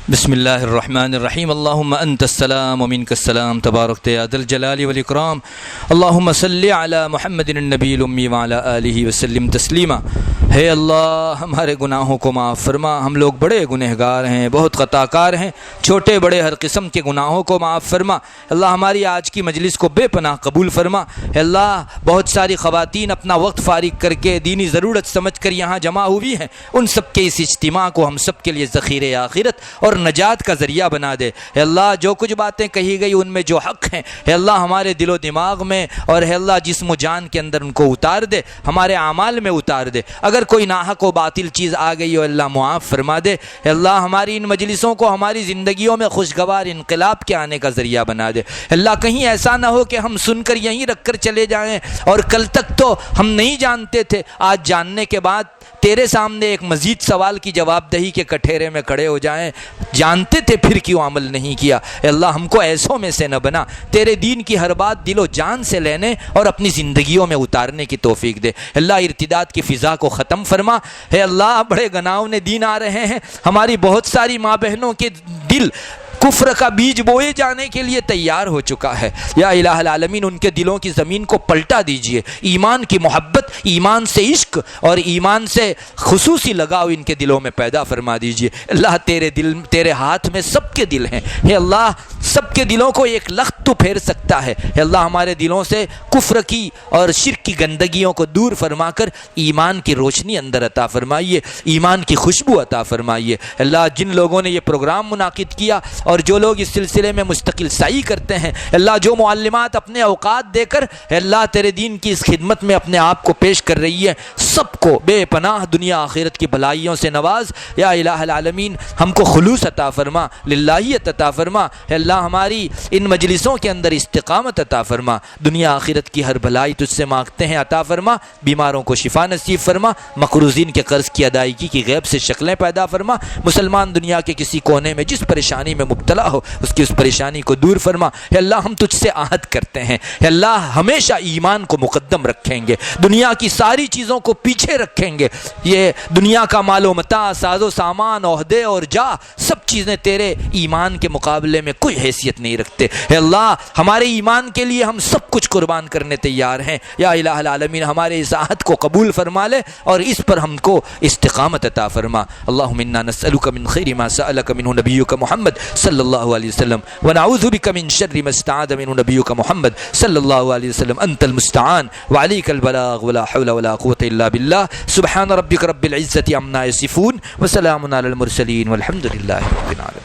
بسم اللہ الرحمن الرحیم۔ اللہم انت السلام ومنک السلام تبارکت یا ذا الجلال والاکرام۔ اللہم صلی علی محمد النبی الامی وعلی آلہ وسلم تسلیما۔ ہے اللہ ہمارے گناہوں کو معاف فرما، ہم لوگ بڑے گنہگار ہیں، بہت خطا کار ہیں، چھوٹے بڑے ہر قسم کے گناہوں کو معاف فرما۔ اللہ ہماری آج کی مجلس کو بے پناہ قبول فرما۔ ہے اللہ بہت ساری خواتین اپنا وقت فارغ کر کے دینی ضرورت سمجھ کر یہاں جمع ہوئی ہیں، ان سب کے اس اجتماع کو ہم سب کے لیے ذخیرہ آخرت اور نجات کا ذریعہ بنا دے۔ ہے اللہ جو کچھ باتیں کہی گئی ان میں جو حق ہیں، ہے اللہ ہمارے دل و دماغ میں اور ہے اللہ جسم و جان کے اندر ان کو اتار دے، ہمارے اعمال میں اتار دے۔ اگر کوئی ناحق و باطل چیز آ گئی ہو اللہ معاف فرما دے۔ ہے اللہ ہماری ان مجلسوں کو ہماری زندگیوں میں خوشگوار انقلاب کے آنے کا ذریعہ بنا دے۔ اللہ کہیں ایسا نہ ہو کہ ہم سن کر یہیں رکھ کر چلے جائیں اور کل تک تو ہم نہیں جانتے تھے، آج جاننے کے بعد تیرے سامنے ایک مزید سوال کی جواب دہی کے کٹہرے میں کھڑے ہو جائیں، جانتے تھے پھر کیوں عمل نہیں کیا۔ اے اللہ ہم کو ایسوں میں سے نہ بنا، تیرے دین کی ہر بات دل و جان سے لینے اور اپنی زندگیوں میں اتارنے کی توفیق دے۔ اللہ ارتداد کی فضا کو ختم فرما۔ اے اللہ بڑے گناہوں دین آ رہے ہیں، ہماری بہت ساری ماں بہنوں کے دل کفر کا بیج بوئے جانے کے لیے تیار ہو چکا ہے۔ یا الہ العالمین ان کے دلوں کی زمین کو پلٹا دیجئے، ایمان کی محبت، ایمان سے عشق اور ایمان سے خصوصی لگاؤ ان کے دلوں میں پیدا فرما دیجئے۔ اللہ تیرے ہاتھ میں سب کے دل ہیں، اے اللہ سب کے دلوں کو ایک لخت تو پھیر سکتا ہے۔ اے اللہ ہمارے دلوں سے کفر کی اور شرک کی گندگیوں کو دور فرما کر ایمان کی روشنی اندر عطا فرمائیے، ایمان کی خوشبو عطا فرمائیے۔ اللہ جن لوگوں نے یہ پروگرام منعقد کیا اور جو لوگ اس سلسلے میں مستقل سعی کرتے ہیں اللہ جو معلمات اپنے اوقات دے کر اللہ تیرے دین کی اس خدمت میں اپنے آپ کو پیش کر رہی ہے سب کو بے پناہ دنیا آخرت کی بھلائیوں سے نواز یا الہ العالمین ہم کو خلوص عطا فرما للہیت عطا فرما اللہ ہماری ان مجلسوں کے اندر استقامت عطا فرما دنیا آخرت کی ہر بھلائی تجھ سے مانگتے ہیں عطا فرما بیماروں کو شفا نصیب فرما مقروضین کے قرض کی ادائیگی کی غیب سے شکلیں پیدا فرما مسلمان دنیا کے کسی کونے میں جس پریشانی میں مبتلا ہو اس کی اس پریشانی کو دور فرما اے اللہ ہم تجھ سے عہد کرتے ہیں اے اللہ ہمیشہ ایمان کو مقدم رکھیں گے دنیا کی ساری چیزوں کو پیچھے رکھیں گے یہ دنیا کا مال و متاع ساز و سامان عہدے اور جا سب چیزیں تیرے ایمان کے مقابلے میں کوئی حیثیت نہیں رکھتے اے اللہ ہمارے ایمان کے لیے ہم سب کچھ قربان کرنے تیار ہیں یا الہ العالمین ہمارے اس عہد کو قبول فرما لے اور اس پر ہم کو استقامت عطا فرما اللہم انا نسألک من خیر ما سألک منہ نبیک محمد صلی اللہ علیہ وسلم ونعوذ بک من شر ما استعاذ منہ نبیک محمد صلی اللہ علیہ وسلم انت المستعان وعلیک البلاغ ولا حول ولا قوة الا باللہ سبحان ربک رب العزة عما یصفون وسلام علی المرسلین والحمد للہ رب العالمین